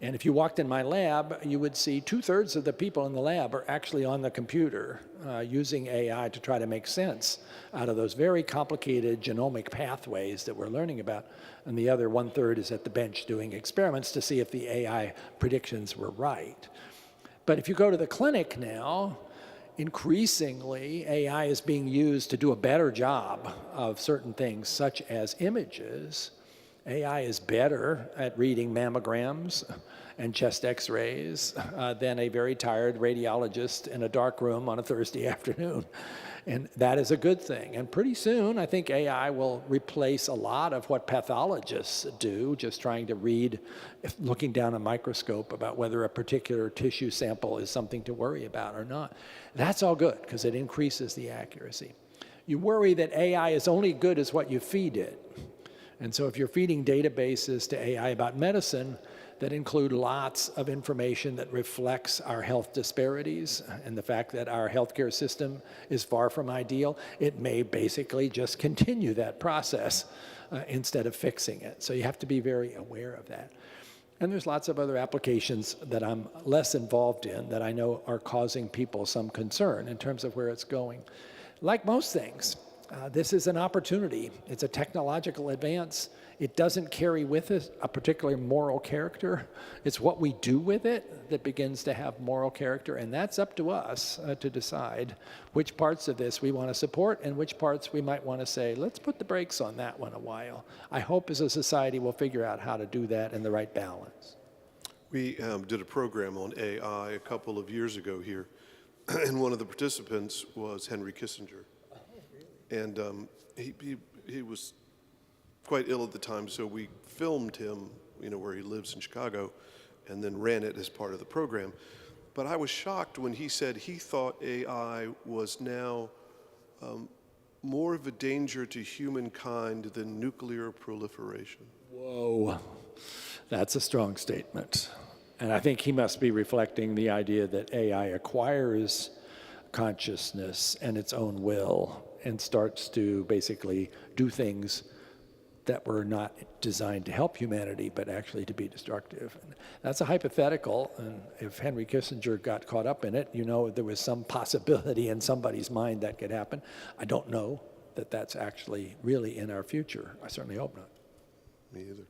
And if you walked in my lab, you would see 2/3 of the people in the lab are actually on the computer using AI to try to make sense out of those very complicated genomic pathways that we're learning about. And the other 1/3 is at the bench doing experiments to see if the AI predictions were right. But if you go to the clinic now, increasingly AI is being used to do a better job of certain things, such as images. AI is better at reading mammograms and chest x-rays than a very tired radiologist in a dark room on a Thursday afternoon. And that is a good thing. And pretty soon, I think AI will replace a lot of what pathologists do, just trying to read, looking down a microscope about whether a particular tissue sample is something to worry about or not. That's all good, because it increases the accuracy. You worry that AI is only good as what you feed it. And so if you're feeding databases to AI about medicine that include lots of information that reflects our health disparities and the fact that our healthcare system is far from ideal, it may basically just continue that process instead of fixing it. So you have to be very aware of that. And there's lots of other applications that I'm less involved in that I know are causing people some concern in terms of where it's going. Like most things, this is an opportunity. It's a technological advance. It doesn't carry with it a particular moral character. It's what we do with it that begins to have moral character, and that's up to us to decide which parts of this we want to support and which parts we might want to say, let's put the brakes on that one a while. I hope as a society we'll figure out how to do that in the right balance. We did a program on AI a couple of years ago here, and one of the participants was Henry Kissinger. And he was quite ill at the time, so we filmed him, where he lives in Chicago, and then ran it as part of the program. But I was shocked when he said he thought AI was now more of a danger to humankind than nuclear proliferation. Whoa, that's a strong statement. And I think he must be reflecting the idea that AI acquires consciousness and its own will and starts to basically do things that were not designed to help humanity, but actually to be destructive. And that's a hypothetical, and if Henry Kissinger got caught up in it, there was some possibility in somebody's mind that could happen. I don't know that that's actually really in our future. I certainly hope not. Me either.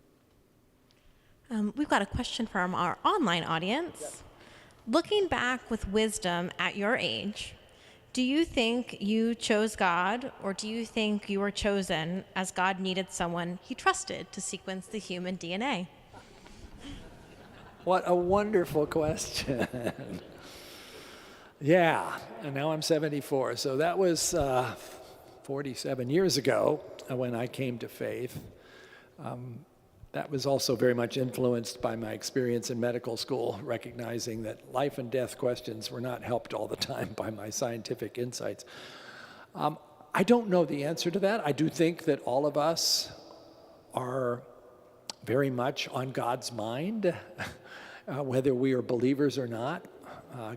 We've got a question from our online audience. Yep. Looking back with wisdom at your age, do you think you chose God, or do you think you were chosen as God needed someone he trusted to sequence the human DNA? What a wonderful question. Yeah, and now I'm 74. So that was 47 years ago when I came to faith. That was also very much influenced by my experience in medical school, recognizing that life and death questions were not helped all the time by my scientific insights. I don't know the answer to that. I do think that all of us are very much on God's mind, whether we are believers or not.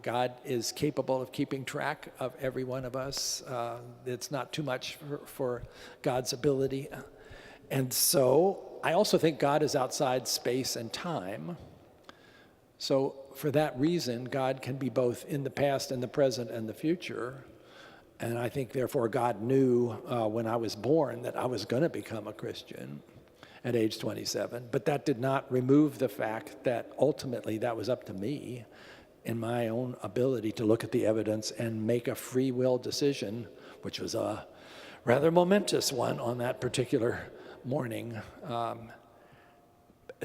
God is capable of keeping track of every one of us. It's not too much for God's ability. And so I also think God is outside space and time. So for that reason, God can be both in the past and the present and the future. And I think, therefore, God knew when I was born that I was going to become a Christian at age 27. But that did not remove the fact that ultimately that was up to me in my own ability to look at the evidence and make a free will decision, which was a rather momentous one on that particular morning,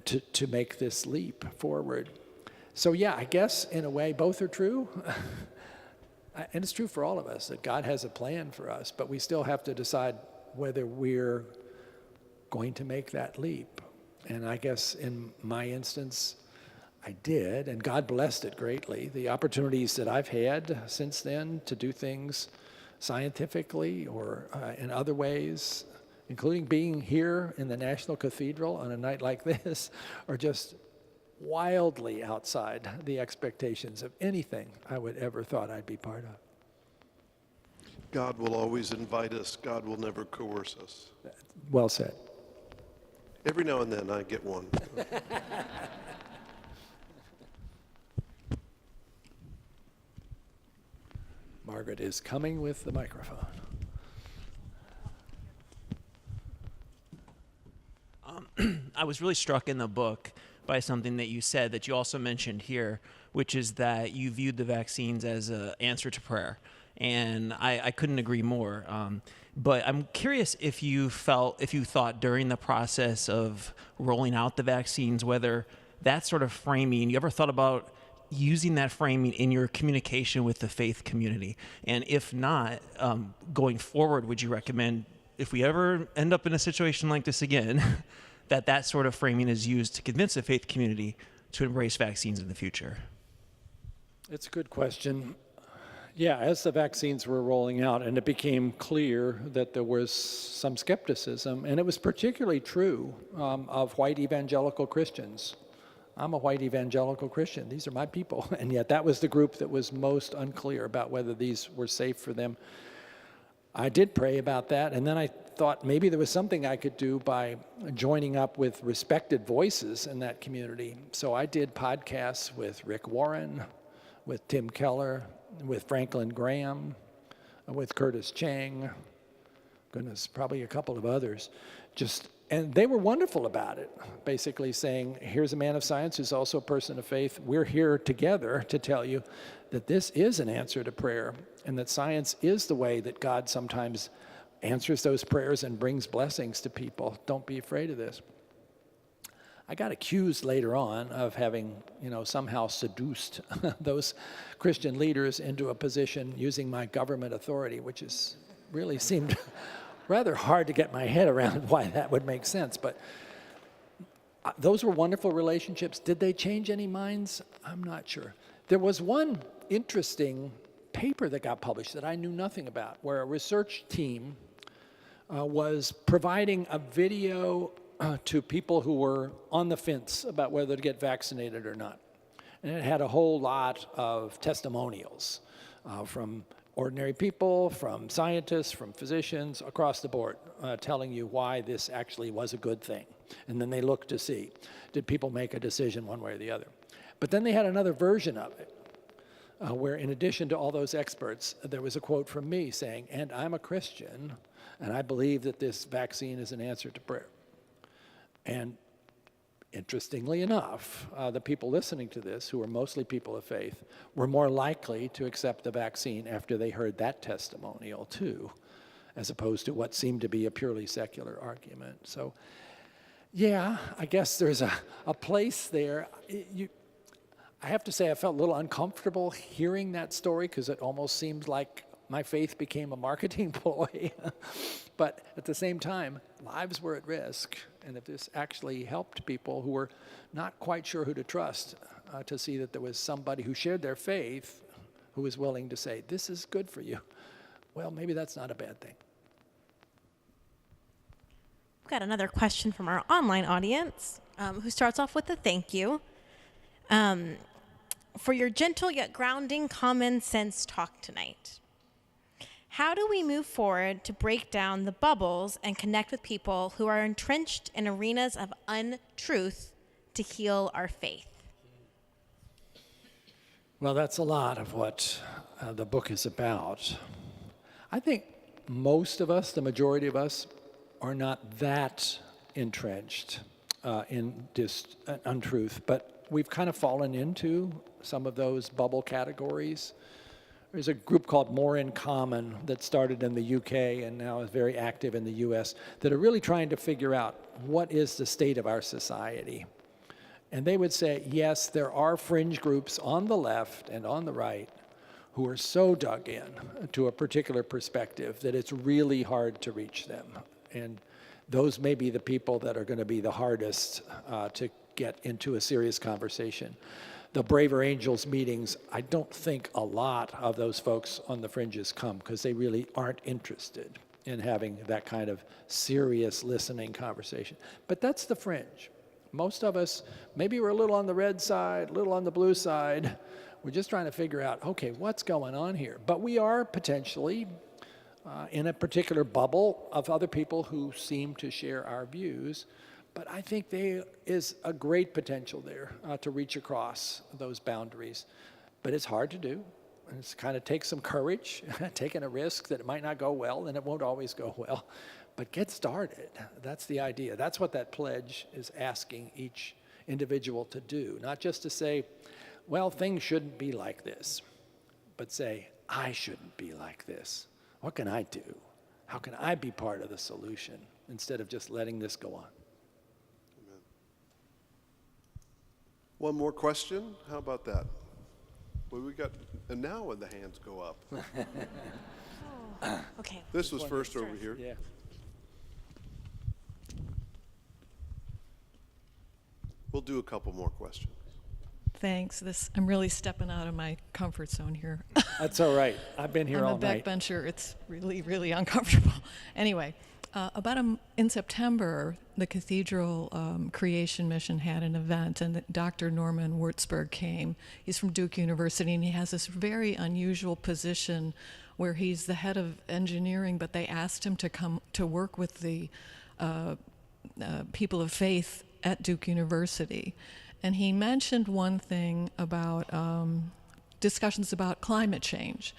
to make this leap forward. So yeah, I guess in a way both are true. And it's true for all of us that God has a plan for us, but we still have to decide whether we're going to make that leap. And I guess in my instance, I did, and God blessed it greatly. The opportunities that I've had since then to do things scientifically or in other ways, including being here in the National Cathedral on a night like this, are just wildly outside the expectations of anything I would ever thought I'd be part of. God will always invite us. God will never coerce us. Well said. Every now and then I get one. Margaret is coming with the microphone. I was really struck in the book by something that you said that you also mentioned here, which is that you viewed the vaccines as an answer to prayer. And I couldn't agree more. But I'm curious if you thought during the process of rolling out the vaccines, whether that sort of framing, you ever thought about using that framing in your communication with the faith community? And if not, going forward, would you recommend, if we ever end up in a situation like this again, that sort of framing is used to convince the faith community to embrace vaccines in the future? It's a good question. Yeah, as the vaccines were rolling out and it became clear that there was some skepticism, and it was particularly true of white evangelical Christians. I'm a white evangelical Christian. These are my people. And yet that was the group that was most unclear about whether these were safe for them. I did pray about that, and then I thought maybe there was something I could do by joining up with respected voices in that community. So I did podcasts with Rick Warren, with Tim Keller, with Franklin Graham, with Curtis Chang, goodness, probably a couple of others. And they were wonderful about it, basically saying, here's a man of science who's also a person of faith. We're here together to tell you that this is an answer to prayer, and that science is the way that God sometimes answers those prayers and brings blessings to people. Don't be afraid of this. I got accused later on of having, somehow seduced those Christian leaders into a position using my government authority, which really seemed rather hard to get my head around why that would make sense. But those were wonderful relationships. Did they change any minds? I'm not sure. There was one interesting paper that got published that I knew nothing about, where a research team was providing a video to people who were on the fence about whether to get vaccinated or not. And it had a whole lot of testimonials from ordinary people, from scientists, from physicians, across the board, telling you why this actually was a good thing. And then they looked to see, did people make a decision one way or the other? But then they had another version of it, where in addition to all those experts, there was a quote from me saying, and I'm a Christian, and I believe that this vaccine is an answer to prayer. And interestingly enough, the people listening to this, who were mostly people of faith, were more likely to accept the vaccine after they heard that testimonial too, as opposed to what seemed to be a purely secular argument. So, yeah, I guess there's a place there. I have to say I felt a little uncomfortable hearing that story because it almost seemed like my faith became a marketing ploy. But at the same time, lives were at risk. And if this actually helped people who were not quite sure who to trust, to see that there was somebody who shared their faith who was willing to say, this is good for you, well, maybe that's not a bad thing. We've got another question from our online audience, who starts off with a thank you. For your gentle yet grounding common sense talk tonight. How do we move forward to break down the bubbles and connect with people who are entrenched in arenas of untruth to heal our faith? Well, that's a lot of what the book is about. I think most of us, the majority of us, are not that entrenched in untruth, but we've kind of fallen into some of those bubble categories. There's a group called More in Common that started in the UK and now is very active in the US that are really trying to figure out what is the state of our society. And they would say, yes, there are fringe groups on the left and on the right who are so dug in to a particular perspective that it's really hard to reach them. And those may be the people that are going to be the hardest to get into a serious conversation. The Braver Angels meetings, I don't think a lot of those folks on the fringes come because they really aren't interested in having that kind of serious listening conversation. But that's the fringe. Most of us, maybe we're a little on the red side, a little on the blue side. We're just trying to figure out, okay, what's going on here? But we are potentially in a particular bubble of other people who seem to share our views. But I think there is a great potential there to reach across those boundaries. But it's hard to do. And it's kind of takes some courage, taking a risk that it might not go well, and it won't always go well. But get started. That's the idea. That's what that pledge is asking each individual to do. Not just to say, well, things shouldn't be like this, but say, I shouldn't be like this. What can I do? How can I be part of the solution instead of just letting this go on? Amen. One more question? How about that? Well, we got, and now when the hands go up. Okay. This was first over here. Yeah. We'll do a couple more questions. Thanks. I'm really stepping out of my comfort zone here. That's all right. I've been here I'm all a night. backbencher. It's really, really uncomfortable. Anyway, in September, the Cathedral Creation Mission had an event, and Dr. Norman Wurzburg came. He's from Duke University, and he has this very unusual position where he's the head of engineering, but they asked him to come to work with the people of faith at Duke University. And he mentioned one thing about discussions about climate change.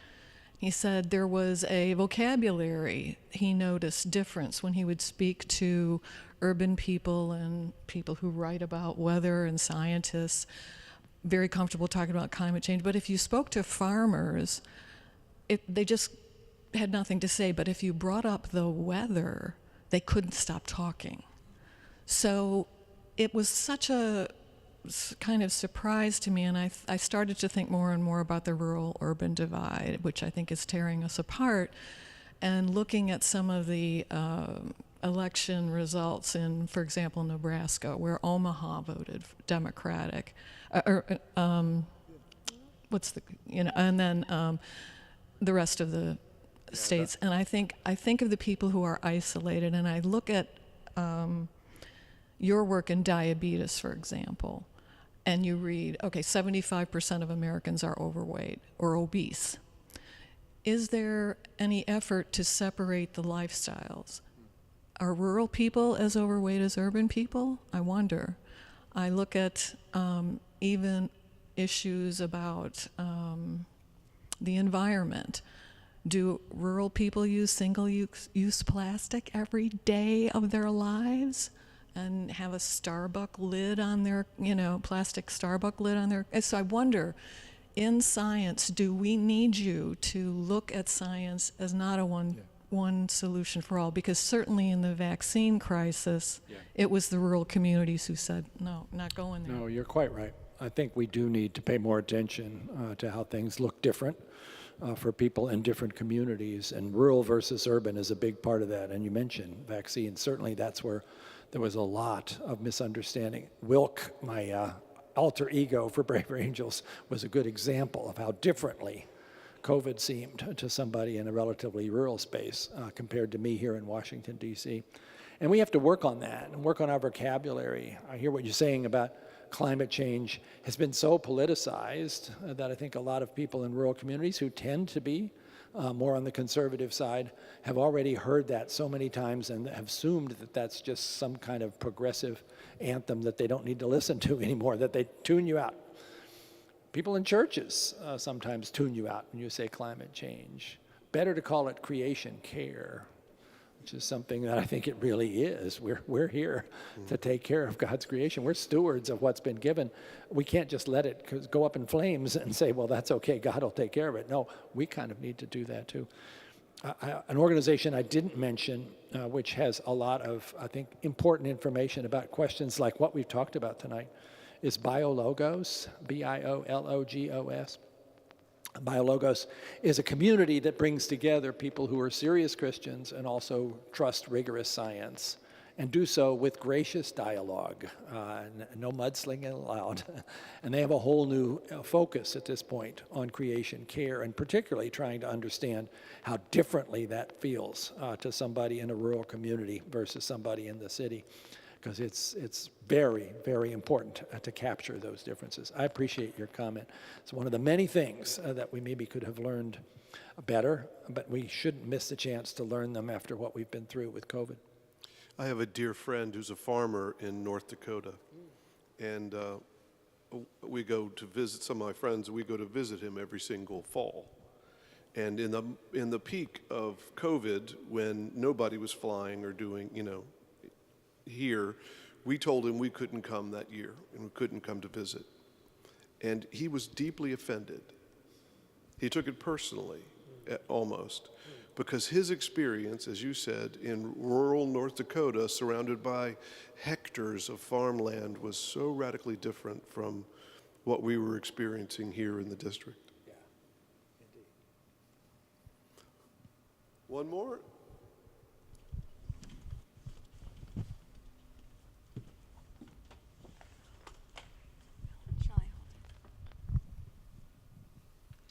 He said there was a vocabulary he noticed difference when he would speak to urban people and people who write about weather and scientists, very comfortable talking about climate change. But if you spoke to farmers, they just had nothing to say. But if you brought up the weather, they couldn't stop talking. So it was such a kind of surprise to me, and I started to think more and more about the rural-urban divide, which I think is tearing us apart, and looking at some of the election results in, for example, Nebraska, where Omaha voted Democratic, and then the rest of the states. And I think of the people who are isolated, and I look at your work in diabetes, for example, and you read, okay, 75% of Americans are overweight or obese. Is there any effort to separate the lifestyles? Are rural people as overweight as urban people? I wonder. I look at even issues about the environment. Do rural people use single-use plastic every day of their lives? And have a Starbucks lid on their, plastic Starbucks lid on their. So I wonder, in science, do we need you to look at science as not a one solution for all? Because certainly in the vaccine crisis, it was the rural communities who said, no, not going there. No, you're quite right. I think we do need to pay more attention to how things look different for people in different communities. And rural versus urban is a big part of that. And you mentioned vaccines. Certainly that's where there was a lot of misunderstanding. Wilk, my alter ego for Braver Angels, was a good example of how differently COVID seemed to somebody in a relatively rural space compared to me here in Washington, D.C. And we have to work on that and work on our vocabulary. I hear what you're saying about climate change has been so politicized that I think a lot of people in rural communities who tend to be more on the conservative side have already heard that so many times and have assumed that that's just some kind of progressive anthem that they don't need to listen to anymore, that they tune you out. People in churches sometimes tune you out when you say climate change. Better to call it creation care, which is something that I think it really is. We're here to take care of God's creation. We're stewards of what's been given. We can't just let it go up in flames and say, well, that's okay, God will take care of it. No, we kind of need to do that too. An organization I didn't mention, which has a lot of, I think, important information about questions like what we've talked about tonight, is BioLogos, BIOLOGOS. BioLogos is a community that brings together people who are serious Christians and also trust rigorous science, and do so with gracious dialogue, no mudslinging allowed. And they have a whole new focus at this point on creation care, and particularly trying to understand how differently that feels to somebody in a rural community versus somebody in the city, because it's very, very important to capture those differences. I appreciate your comment. It's one of the many things that we maybe could have learned better, but we shouldn't miss the chance to learn them after what we've been through with COVID. I have a dear friend who's a farmer in North Dakota, and we go to visit some of my friends, we go to visit him every single fall. And in the peak of COVID, when nobody was flying or doing, here, we told him we couldn't come that year and we couldn't come to visit. And he was deeply offended. He took it personally, almost, because his experience, as you said, in rural North Dakota, surrounded by hectares of farmland, was so radically different from what we were experiencing here in the district. Yeah, indeed. One more?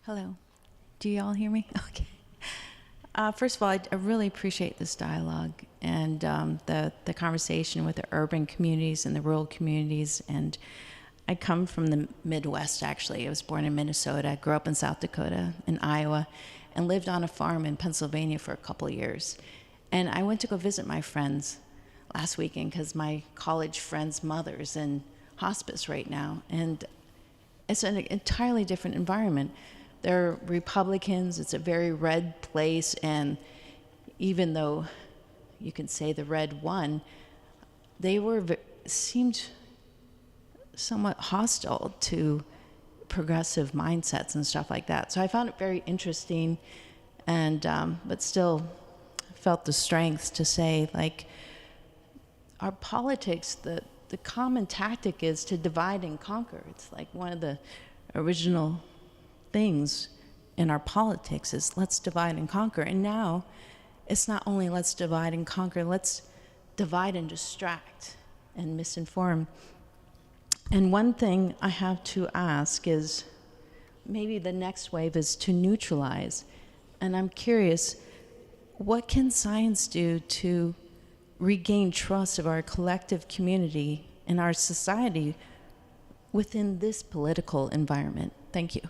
Hello. Do you all hear me? Okay. First of all, I really appreciate this dialogue and the conversation with the urban communities and the rural communities. And I come from the Midwest, actually. I was born in Minnesota, grew up in South Dakota, in Iowa, and lived on a farm in Pennsylvania for a couple of years. And I went to go visit my friends last weekend because my college friend's mother's in hospice right now. And it's an entirely different environment. They're Republicans, it's a very red place, and even though you can say the red won, they seemed somewhat hostile to progressive mindsets and stuff like that. So I found it very interesting, and but still felt the strength to say, like, our politics, the common tactic is to divide and conquer. It's like one of the original things in our politics is let's divide and conquer. And now it's not only let's divide and conquer, let's divide and distract and misinform. And one thing I have to ask is maybe the next wave is to neutralize. And I'm curious, what can science do to regain trust of our collective community and our society within this political environment? Thank you.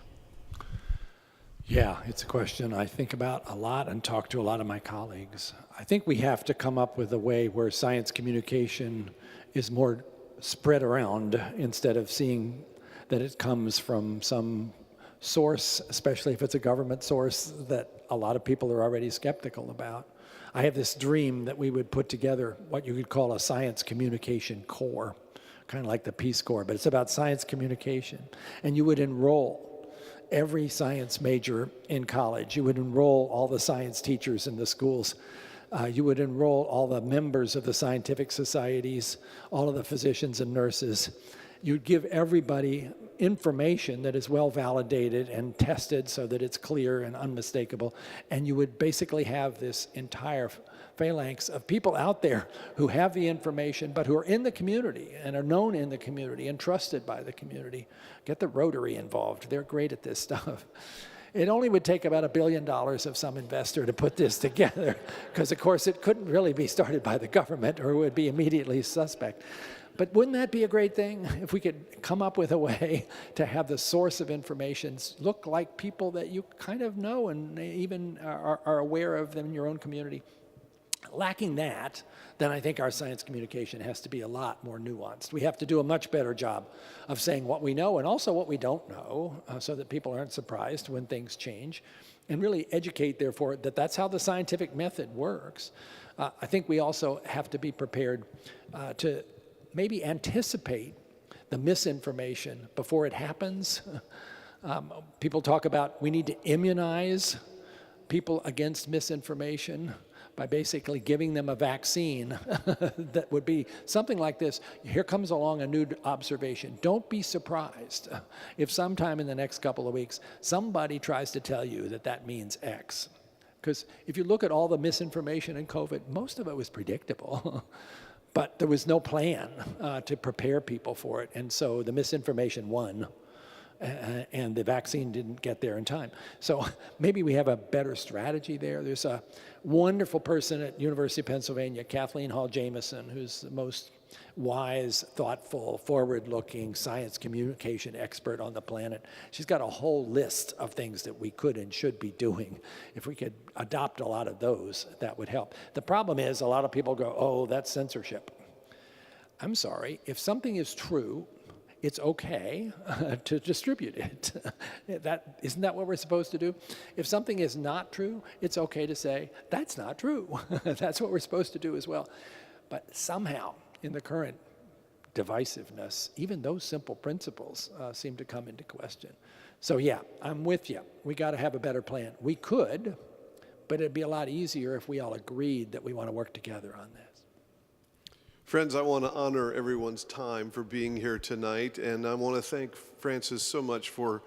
Yeah, it's a question I think about a lot and talk to a lot of my colleagues. I think we have to come up with a way where science communication is more spread around instead of seeing that it comes from some source, especially if it's a government source that a lot of people are already skeptical about. I have this dream that we would put together what you could call a science communication corps, kind of like the Peace Corps, but it's about science communication. And you would enroll every science major in college. You would enroll all the science teachers in the schools. You would enroll all the members of the scientific societies, all of the physicians and nurses. You'd give everybody information that is well validated and tested so that it's clear and unmistakable. And you would basically have this entire phalanx of people out there who have the information, but who are in the community and are known in the community and trusted by the community. Get the Rotary involved. They're great at this stuff. It only would take about $1 billion of some investor to put this together, because of course it couldn't really be started by the government or it would be immediately suspect. But wouldn't that be a great thing if we could come up with a way to have the source of information look like people that you kind of know and even are aware of them in your own community? Lacking that, then I think our science communication has to be a lot more nuanced. We have to do a much better job of saying what we know and also what we don't know, so that people aren't surprised when things change, and really educate, therefore, that that's how the scientific method works. I think we also have to be prepared to maybe anticipate the misinformation before it happens. People talk about we need to immunize people against misinformation by basically giving them a vaccine that would be something like this. Here comes along a new observation. Don't be surprised if sometime in the next couple of weeks somebody tries to tell you that that means X. Because if you look at all the misinformation in COVID, most of it was predictable. But there was no plan to prepare people for it. And so the misinformation won. And the vaccine didn't get there in time. So maybe we have a better strategy there. There's a wonderful person at University of Pennsylvania, Kathleen Hall Jamieson, who's the most wise, thoughtful, forward-looking science communication expert on the planet. She's got a whole list of things that we could and should be doing. If we could adopt a lot of those, that would help. The problem is a lot of people go, oh, that's censorship. I'm sorry, if something is true, it's okay to distribute it. Isn't that what we're supposed to do? If something is not true, it's okay to say, that's not true. That's what we're supposed to do as well. But somehow, in the current divisiveness, even those simple principles seem to come into question. So yeah, I'm with you. We got to have a better plan. We could, but it'd be a lot easier if we all agreed that we want to work together on this. Friends, I want to honor everyone's time for being here tonight, and I want to thank Francis so much for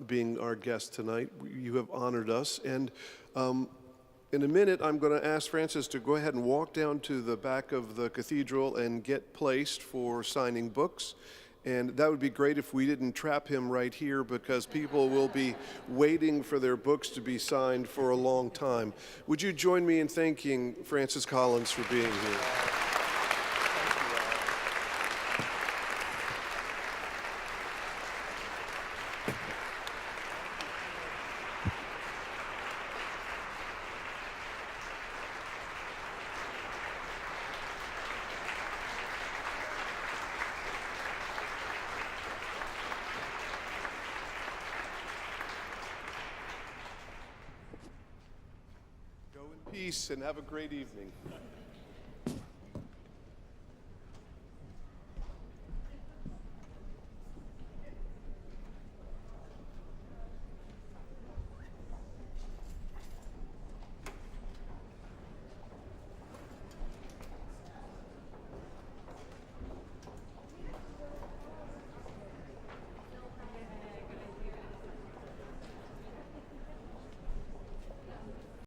being our guest tonight. You have honored us, and in a minute, I'm going to ask Francis to go ahead and walk down to the back of the cathedral and get placed for signing books. And that would be great if we didn't trap him right here, because people will be waiting for their books to be signed for a long time. Would you join me in thanking Francis Collins for being here? Go in peace and have a great evening.